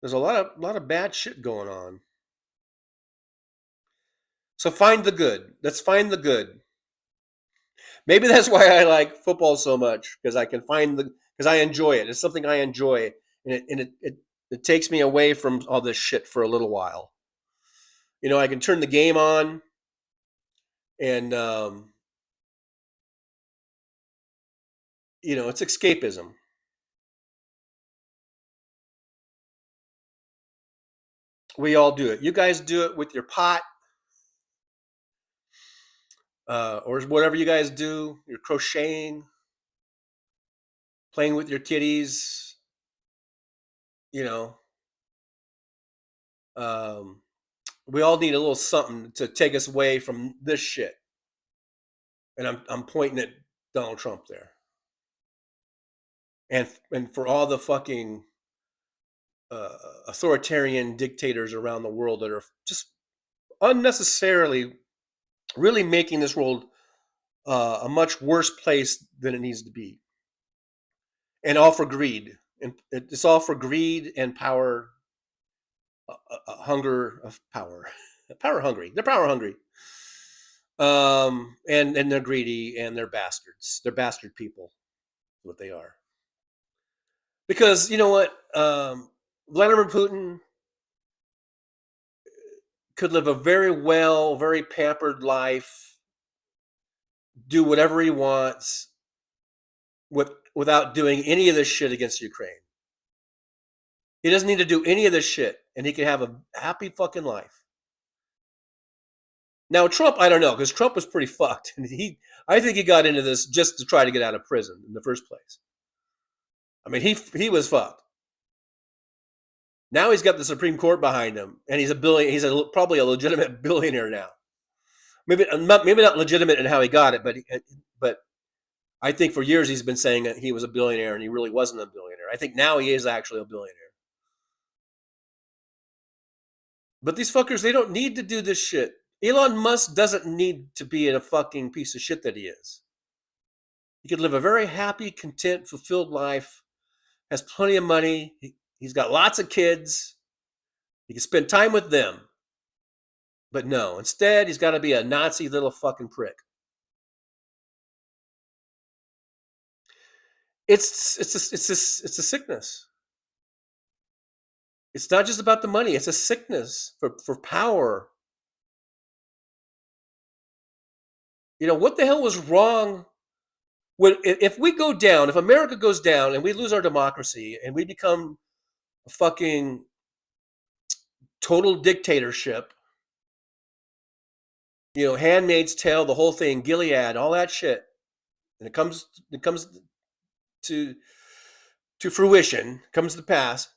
S9: there's a lot of bad shit going on. So find the good. Let's find the good. Maybe that's why I like football so much, because I can because I enjoy it. It's something I enjoy, and it takes me away from all this shit for a little while. I can turn the game on, and it's escapism. We all do it. You guys do it with your pot, or whatever you guys do. You're crocheting, playing with your kitties. We all need a little something to take us away from this shit. And I'm pointing at Donald Trump there. And for all the fucking authoritarian dictators around the world that are just unnecessarily really making this world a much worse place than it needs to be. And all for greed. And it's all for greed and power, hunger of power. Power hungry. They're power hungry. And they're greedy and they're bastards. They're bastard people. That's what they are. Because you know what? Vladimir Putin could live a very pampered life, do whatever he wants without doing any of this shit against Ukraine. He doesn't need to do any of this shit, and he can have a happy fucking life. Now, Trump, I don't know, because Trump was pretty fucked. And I think he got into this just to try to get out of prison in the first place. I mean, he was fucked. Now he's got the Supreme Court behind him, and he's probably a legitimate billionaire now. Maybe not legitimate in how he got it, but I think for years he's been saying that he was a billionaire, and he really wasn't a billionaire. I think now he is actually a billionaire. But these fuckers, they don't need to do this shit. Elon Musk doesn't need to be in a fucking piece of shit that he is. He could live a very happy, content, fulfilled life, has plenty of money. He's got lots of kids. He can spend time with them. But no, instead, he's got to be a Nazi little fucking prick. It's a sickness. It's not just about the money. It's a sickness for power. What the hell was wrong? If we go down, if America goes down and we lose our democracy and we become a fucking total dictatorship, Handmaid's Tale, the whole thing, Gilead, all that shit, and it comes to fruition, comes to pass,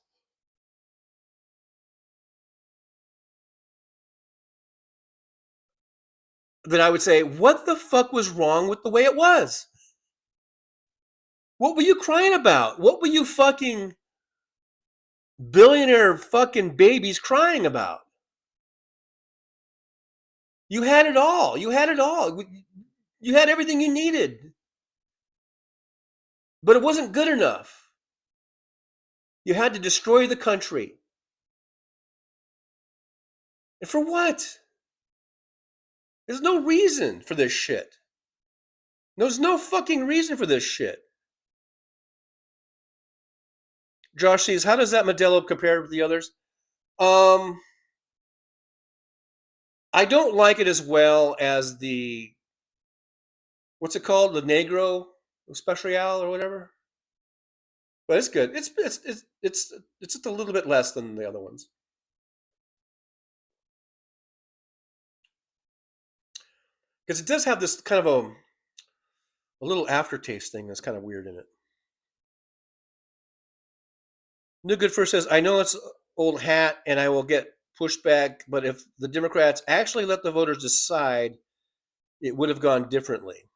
S9: then I would say, what the fuck was wrong with the way it was? What were you crying about? What were you fucking billionaire fucking babies crying about? You had it all. You had it all. You had everything you needed. But it wasn't good enough. You had to destroy the country. And for what? There's no reason for this shit. There's no fucking reason for this shit. Josh says, how does that Modelo compare with the others? I don't like it as well as the, what's it called? The Negro Especial or whatever. But it's good. It's just a little bit less than the other ones. Because it does have this kind of a little aftertaste thing that's kind of weird in it. New Good First says, I know it's old hat and I will get pushback, but if the Democrats actually let the voters decide, it would have gone differently.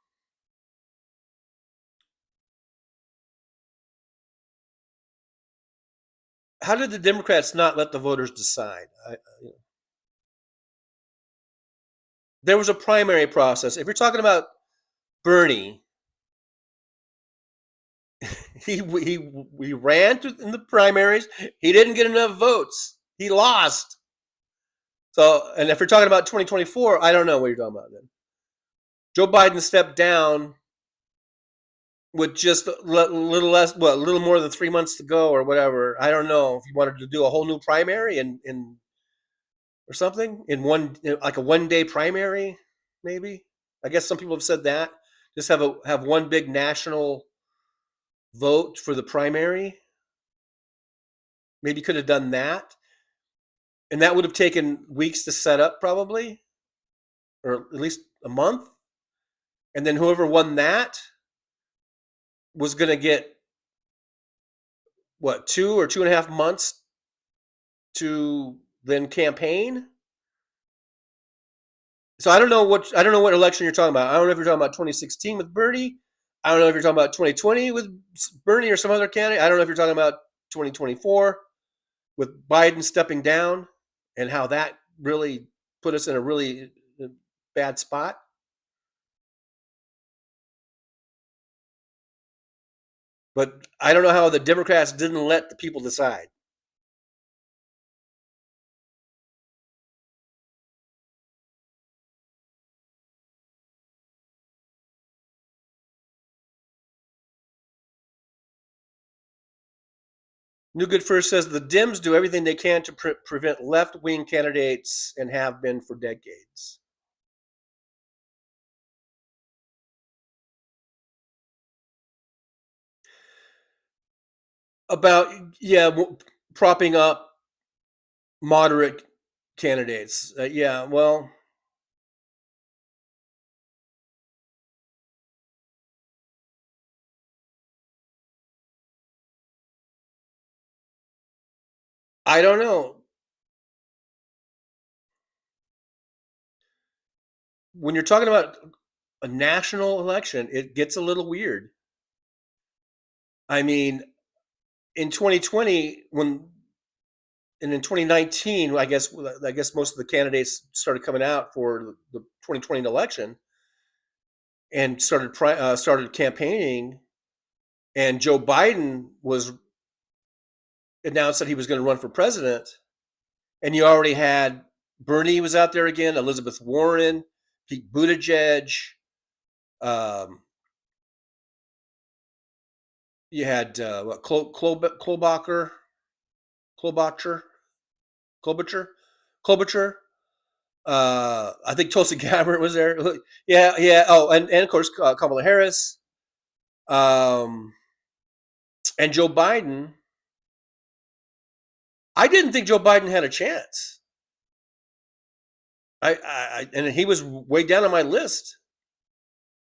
S9: How did the Democrats not let the voters decide? There was a primary process. If you're talking about Bernie, he ran in the primaries. He didn't get enough votes. He lost. So, and if you're talking about 2024, I don't know what you're talking about then. Joe Biden stepped down with just a little less, a little more than 3 months to go or whatever. I don't know if he wanted to do a whole new primary in or something in like a 1-day primary, maybe. I guess some people have said that. Just have one big national vote for the primary. Maybe could have done that. And that would have taken weeks to set up, probably, or at least a month. And then whoever won that was going to get, what, 2 or 2.5 months to then campaign. So I don't know what election you're talking about. I don't know if you're talking about 2016 with Bernie. I don't know if you're talking about 2020 with Bernie or some other candidate. I don't know if you're talking about 2024 with Biden stepping down and how that really put us in a really bad spot. But I don't know how the Democrats didn't let the people decide. New Good First says the Dems do everything they can to prevent left-wing candidates and have been for decades. About, propping up moderate candidates. Well, I don't know. When you're talking about a national election, it gets a little weird. I mean, in 2020, and in 2019, I guess most of the candidates started coming out for the 2020 election and started campaigning, and Joe Biden was announced that he was going to run for president, and you already had Bernie was out there again, Elizabeth Warren, Pete Buttigieg. You had Klobuchar. I think Tulsi Gabbard was there. Yeah. Oh, and of course Kamala Harris, and Joe Biden. I didn't think Joe Biden had a chance. And he was way down on my list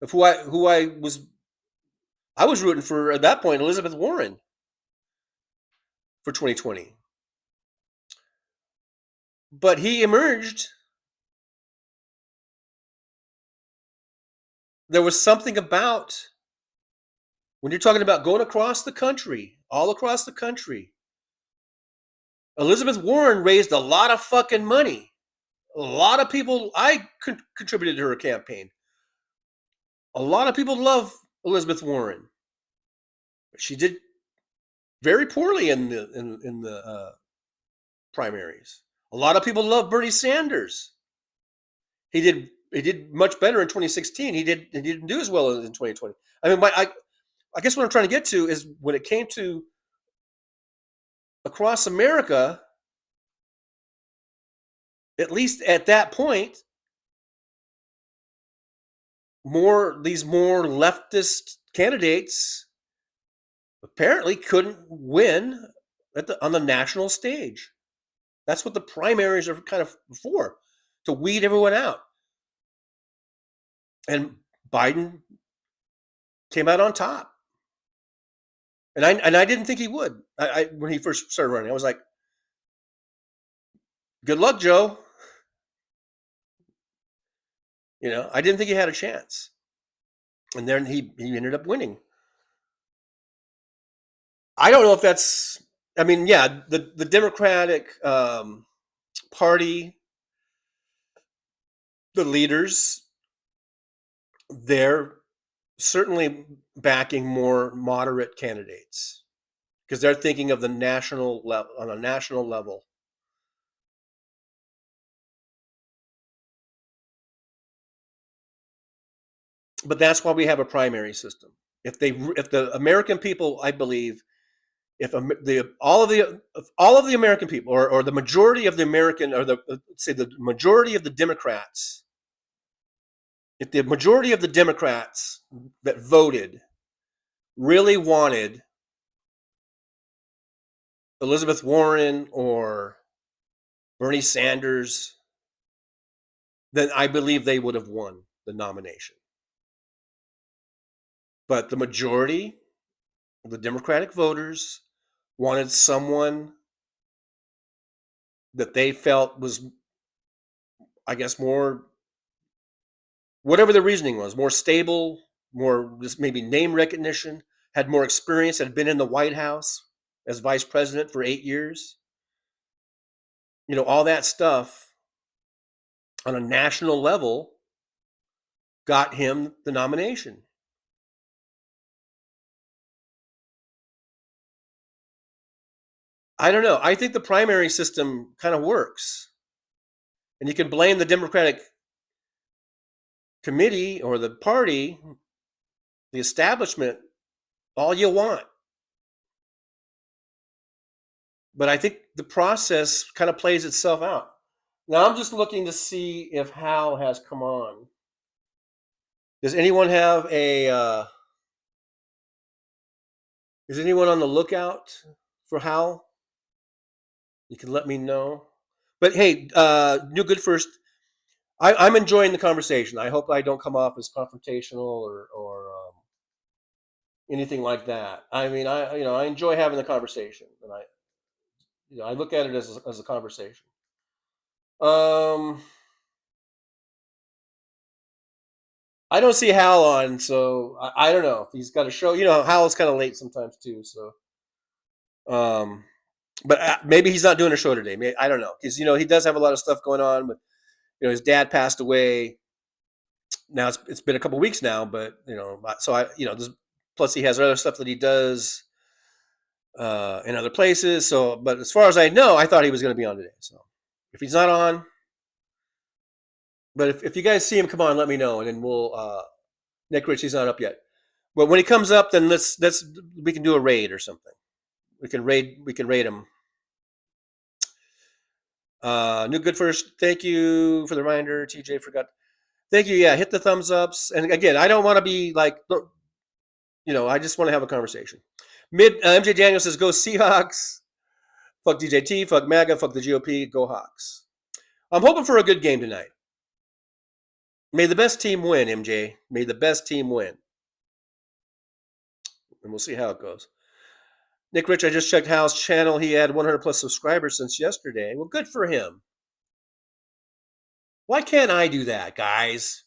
S9: of who I was rooting for at that point, Elizabeth Warren, for 2020. But he emerged. There was something about when you're talking about going across the country, all across the country. Elizabeth Warren raised a lot of fucking money. A lot of people, I contributed to her campaign. A lot of people love Elizabeth Warren. She did very poorly in the primaries. A lot of people love Bernie Sanders. He did much better in 2016. He didn't do as well in 2020. I mean, I guess what I'm trying to get to is when it came to across America, at least at that point, these more leftist candidates apparently couldn't win on the national stage. That's what the primaries are kind of for, to weed everyone out. And Biden came out on top. And I didn't think he would. When he first started running, I was like, good luck, Joe. I didn't think he had a chance. And then he ended up winning. I don't know if that's, the Democratic Party, the leaders, they're certainly backing more moderate candidates because they're thinking of the national level, on a national level. But that's why we have a primary system. If the American people, I believe, if all of the American people, or the majority of the American, or the majority of the Democrats, if the majority of the Democrats that voted really wanted Elizabeth Warren or Bernie Sanders, then I believe they would have won the nomination. But the majority of the Democratic voters wanted someone that they felt was, I guess, more, whatever the reasoning was, more stable, more just maybe name recognition, had more experience, had been in the White House as vice president for 8 years. All that stuff on a national level got him the nomination. I don't know. I think the primary system kind of works. And you can blame the Democratic committee or the party, the establishment, all you want. But I think the process kind of plays itself out. Now I'm just looking to see if Hal has come on. Does anyone have is anyone on the lookout for Hal? You can let me know. But hey, New Good First, I'm enjoying the conversation. I hope I don't come off as confrontational or anything like that. I enjoy having the conversation, and I look at it as a conversation. I don't see Hal on, so I don't know if he's got a show. Hal's kind of late sometimes too, so. But maybe he's not doing a show today. Maybe, I don't know, because he does have a lot of stuff going on. But his dad passed away. Now it's been a couple weeks now, but so plus he has other stuff that he does in other places. So, but as far as I know, I thought he was going to be on today. So, if he's not on, but if you guys see him, come on, let me know, and then we'll. Nick Ritchie's not up yet, but when he comes up, then we can do a raid or something. We can raid him. New Good First, thank you for the reminder. TJ forgot. Thank you. Yeah, hit the thumbs ups. And again, I don't want to be like, I just want to have a conversation. MJ Daniel says, go Seahawks. Fuck DJT, fuck MAGA, fuck the GOP, go Hawks. I'm hoping for a good game tonight. May the best team win, MJ. May the best team win. And we'll see how it goes. Nick Rich, I just checked Hal's channel. He had 100 plus subscribers since yesterday. Well, good for him. Why can't I do that, guys?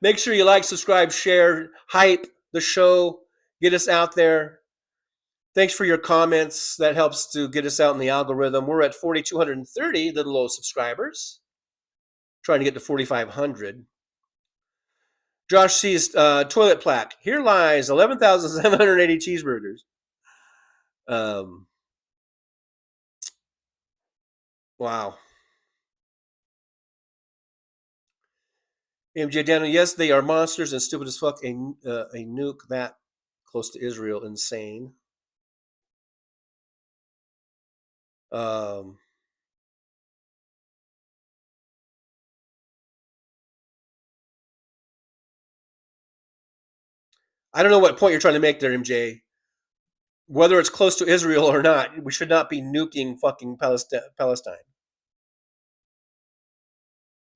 S9: Make sure you like, subscribe, share, hype the show, get us out there. Thanks for your comments. That helps to get us out in the algorithm. We're at 4,230 little old subscribers. Trying to get to 4,500. Josh sees toilet plaque. Here lies 11,780 cheeseburgers. Wow. MJ Daniel, yes, they are monsters and stupid as fuck. A nuke that close to Israel, insane. I don't know what point you're trying to make there, MJ. Whether it's close to Israel or not, we should not be nuking fucking Palestine.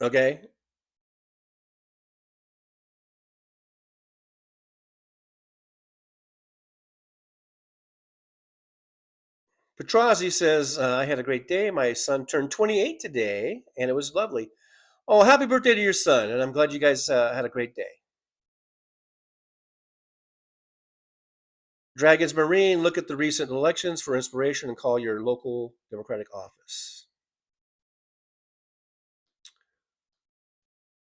S9: Okay? Petrazi says, I had a great day. My son turned 28 today, and it was lovely. Oh, happy birthday to your son, and I'm glad you guys had a great day. Dragons Marine, look at the recent elections for inspiration and call your local Democratic office.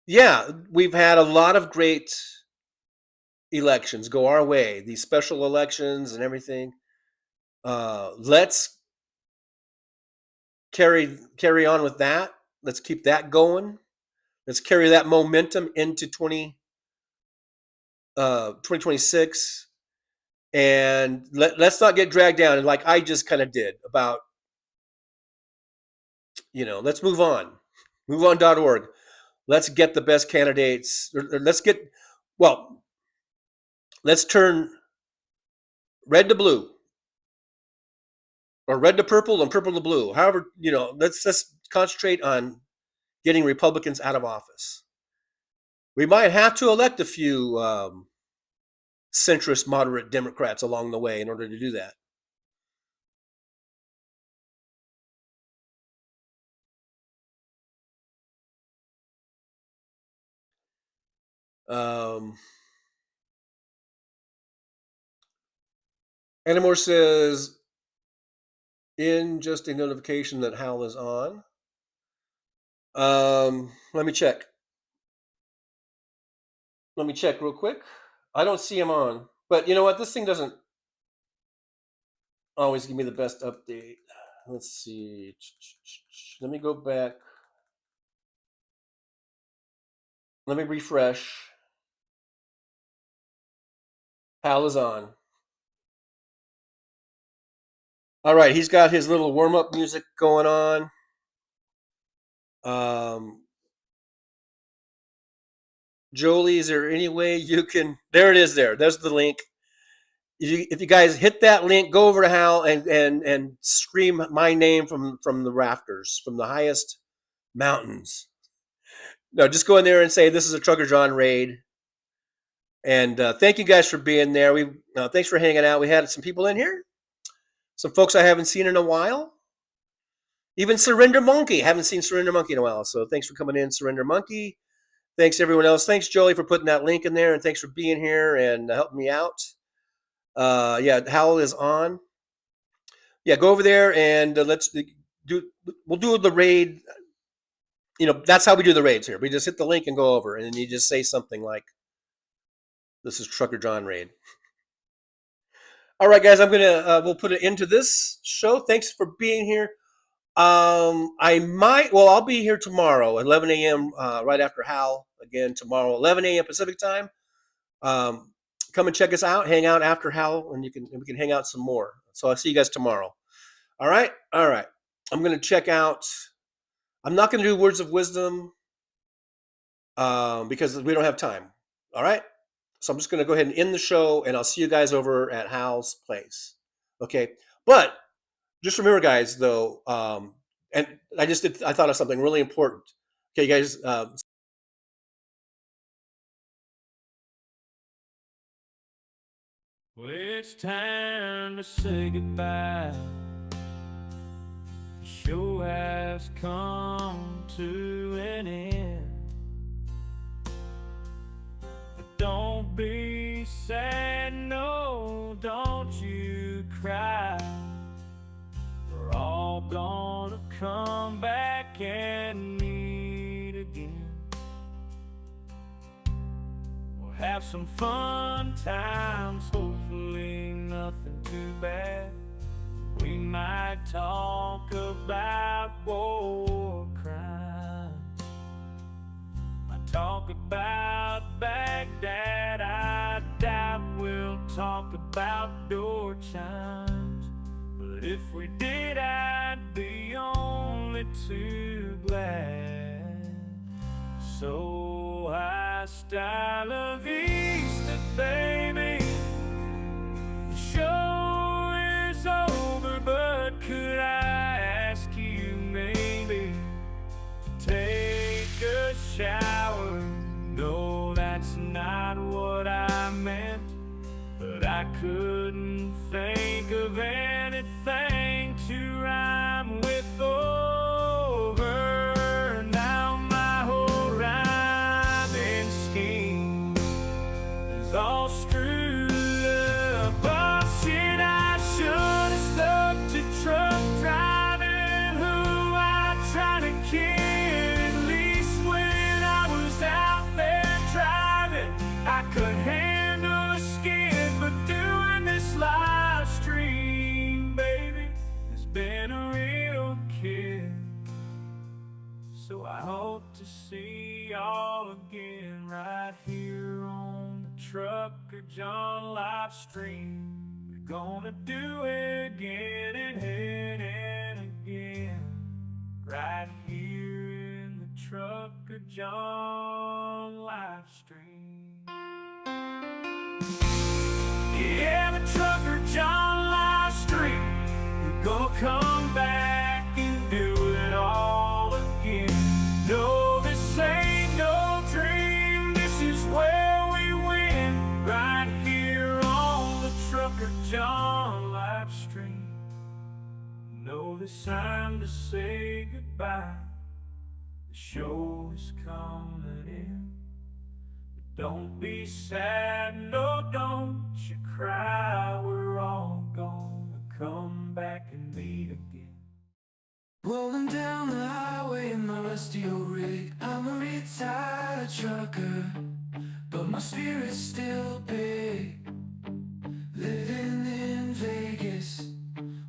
S9: Yeah, we've had a lot of great elections go our way, these special elections and everything. Let's carry on with that. Let's keep that going. Let's carry that momentum into 2026. And let's not get dragged down. And like I just kind of did about, let's move on. MoveOn.org. Let's get the best candidates. Let's turn red to blue. Or red to purple and purple to blue. However, let's concentrate on getting Republicans out of office. We might have to elect a few centrist, moderate Democrats along the way in order to do that. Anymore says, in just a notification that Hal is on. Let me check. Let me check real quick. I don't see him on. But you know what? This thing doesn't always give me the best update. Let's see. Let me go back. Let me refresh. Hal is on. All right, he's got his little warm-up music going on. Jolie, is there any way you can? There it is. There's the link. If you guys hit that link, go over to Hal and scream my name from the rafters, from the highest mountains. No, just go in there and say this is a Trucker John raid. And thank you guys for being there. Thanks for hanging out. We had some people in here, some folks I haven't seen in a while. Even Surrender Monkey, haven't seen Surrender Monkey in a while. So thanks for coming in, Surrender Monkey. Thanks everyone else. Thanks Jolie for putting that link in there, and thanks for being here and helping me out. Yeah, Hal is on. Yeah, go over there and we'll do the raid. That's how we do the raids here. We just hit the link and go over, and then you just say something like, this is Trucker John raid. All right, guys, we'll put it into this show. Thanks for being here. I'll be here tomorrow at 11 a.m. Right after Hal again tomorrow, 11 a.m. Pacific time. Come and check us out, hang out after Hal, and we can hang out some more. So I'll see you guys tomorrow. All right. I'm going to check out. I'm not going to do words of wisdom because we don't have time. All right. So I'm just going to go ahead and end the show, and I'll see you guys over at Hal's place. Okay. But just remember, guys, though, and I thought of something really important. Okay, guys.
S7: Well, it's time to say goodbye. The show has come to an end. But don't be sad, no, don't you cry. We're all gonna come back and meet again. We'll have some fun times, hopefully nothing too bad. We might talk about war crimes, might talk about Baghdad. I doubt we'll talk about door chimes, but if we did, I'd be only too glad. So high style of Easter, baby, not what I meant, but I couldn't think of anything to rhyme with over. Now my whole rhyming scheme is all screwed up. Oh shit, I should have stuck to truck driving, who I try to kid. At least when I was out there driving, I could handle a skid, but doing this live stream, baby, has been a real kid. So I hope to see y'all again right here on the Trucker John live stream. We're gonna do it again and again, right here in the Trucker John live stream. Yeah, the Trucker John live stream. We're gonna come back and do it all again. No, this ain't no dream. This is where we win, right here on the Trucker John live stream. No, it's time to say goodbye. The show is coming in. Don't be sad, no, don't you cry. We're all gonna come back and meet again. Rolling down the highway in my rusty old rig. I'm a retired trucker, but my spirit's still big. Living in Vegas,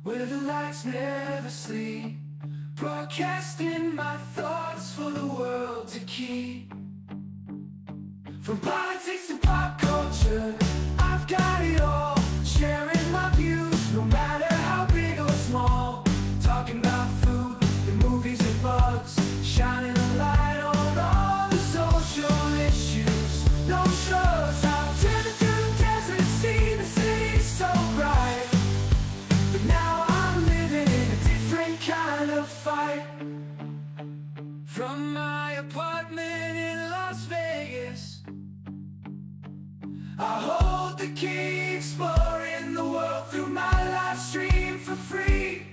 S7: where the lights never sleep. Broadcasting my thoughts for the world to keep. From politics to pop culture, I've got it all. Sharing my views, no matter how big or small. Talking about food, the movies and bugs. Shining a light on all the social issues. No shows, I've driven through the desert, seen the city so bright. But now I'm living in a different kind of fight. From my apartment in Las Vegas, I hold the key, exploring the world through my live stream for free.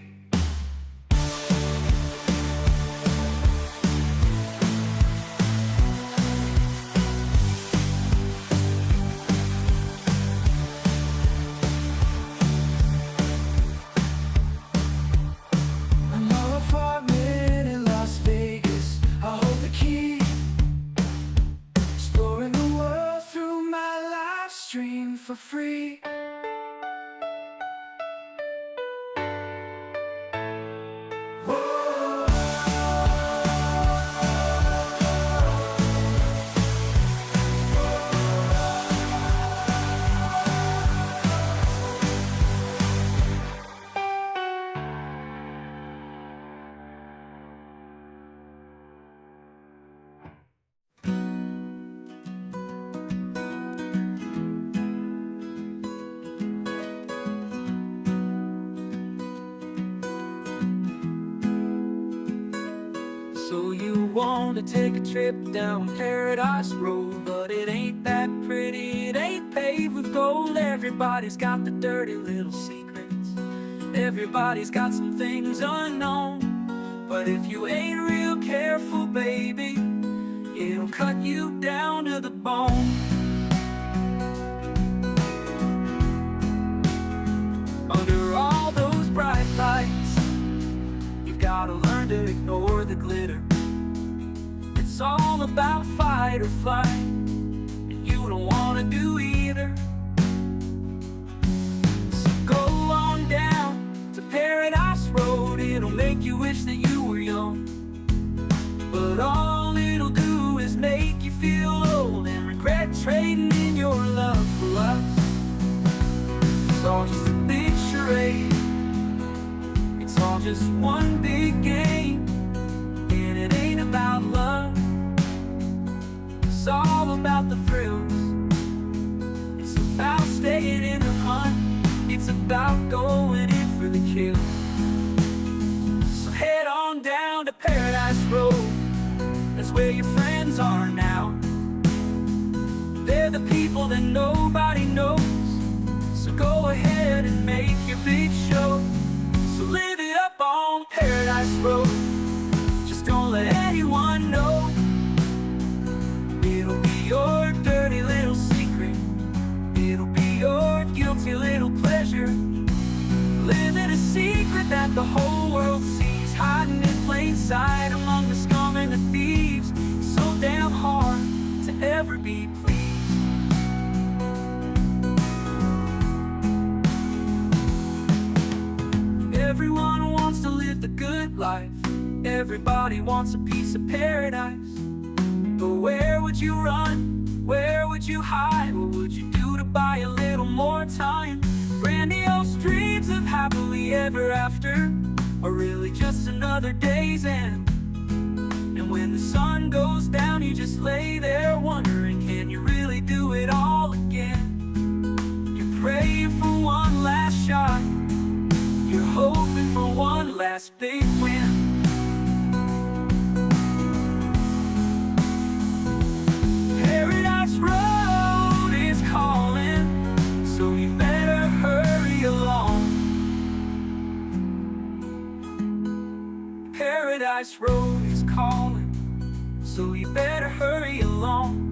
S7: My apartment in Las Vegas, I hold the key, exploring the world through my live stream for free. So you want to take a trip down Paradise Road, but it ain't that pretty, it ain't paved with gold. Everybody's got the dirty little secrets, everybody's got some things unknown. But if you ain't real careful, baby, it'll cut you down to the bone. Under all those bright lights, you've gotta learn to ignore the glitter. It's all about fight or flight, and you don't wanna do either. So go on down to Paradise Road, it'll make you wish that you were young. But all it'll do is make you feel old and regret trading in your love for lust. It's all just a big charade, it's all just one big game, and it ain't about love. It's all about the thrills, it's about staying in the hunt, it's about going in for the kill. So head on down to Paradise Road, that's where your friends are now. that nobody knows. So go ahead and make your big show. So live it up on Paradise Road. Just don't let anyone know. It'll be your dirty little secret. It'll be your guilty little pleasure. Living a secret that the whole world sees, hiding in plain sight among the scum and the thieves. So damn hard to ever be pleased. Everyone wants to live the good life. Everybody wants a piece of paradise. But where would you run? Where would you hide? What would you do to buy a little more time? Grandiose dreams of happily ever after are really just another day's end. And when the sun goes down, you just lay there wondering, can you really do it all again? You're praying for one last shot. You're hoping for one last big win. Paradise Road is calling, so you better hurry along. Paradise Road is calling, so you better hurry along.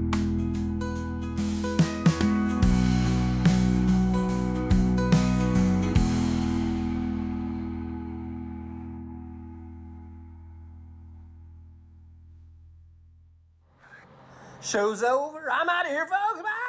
S10: Show's over. I'm out of here, folks. Bye.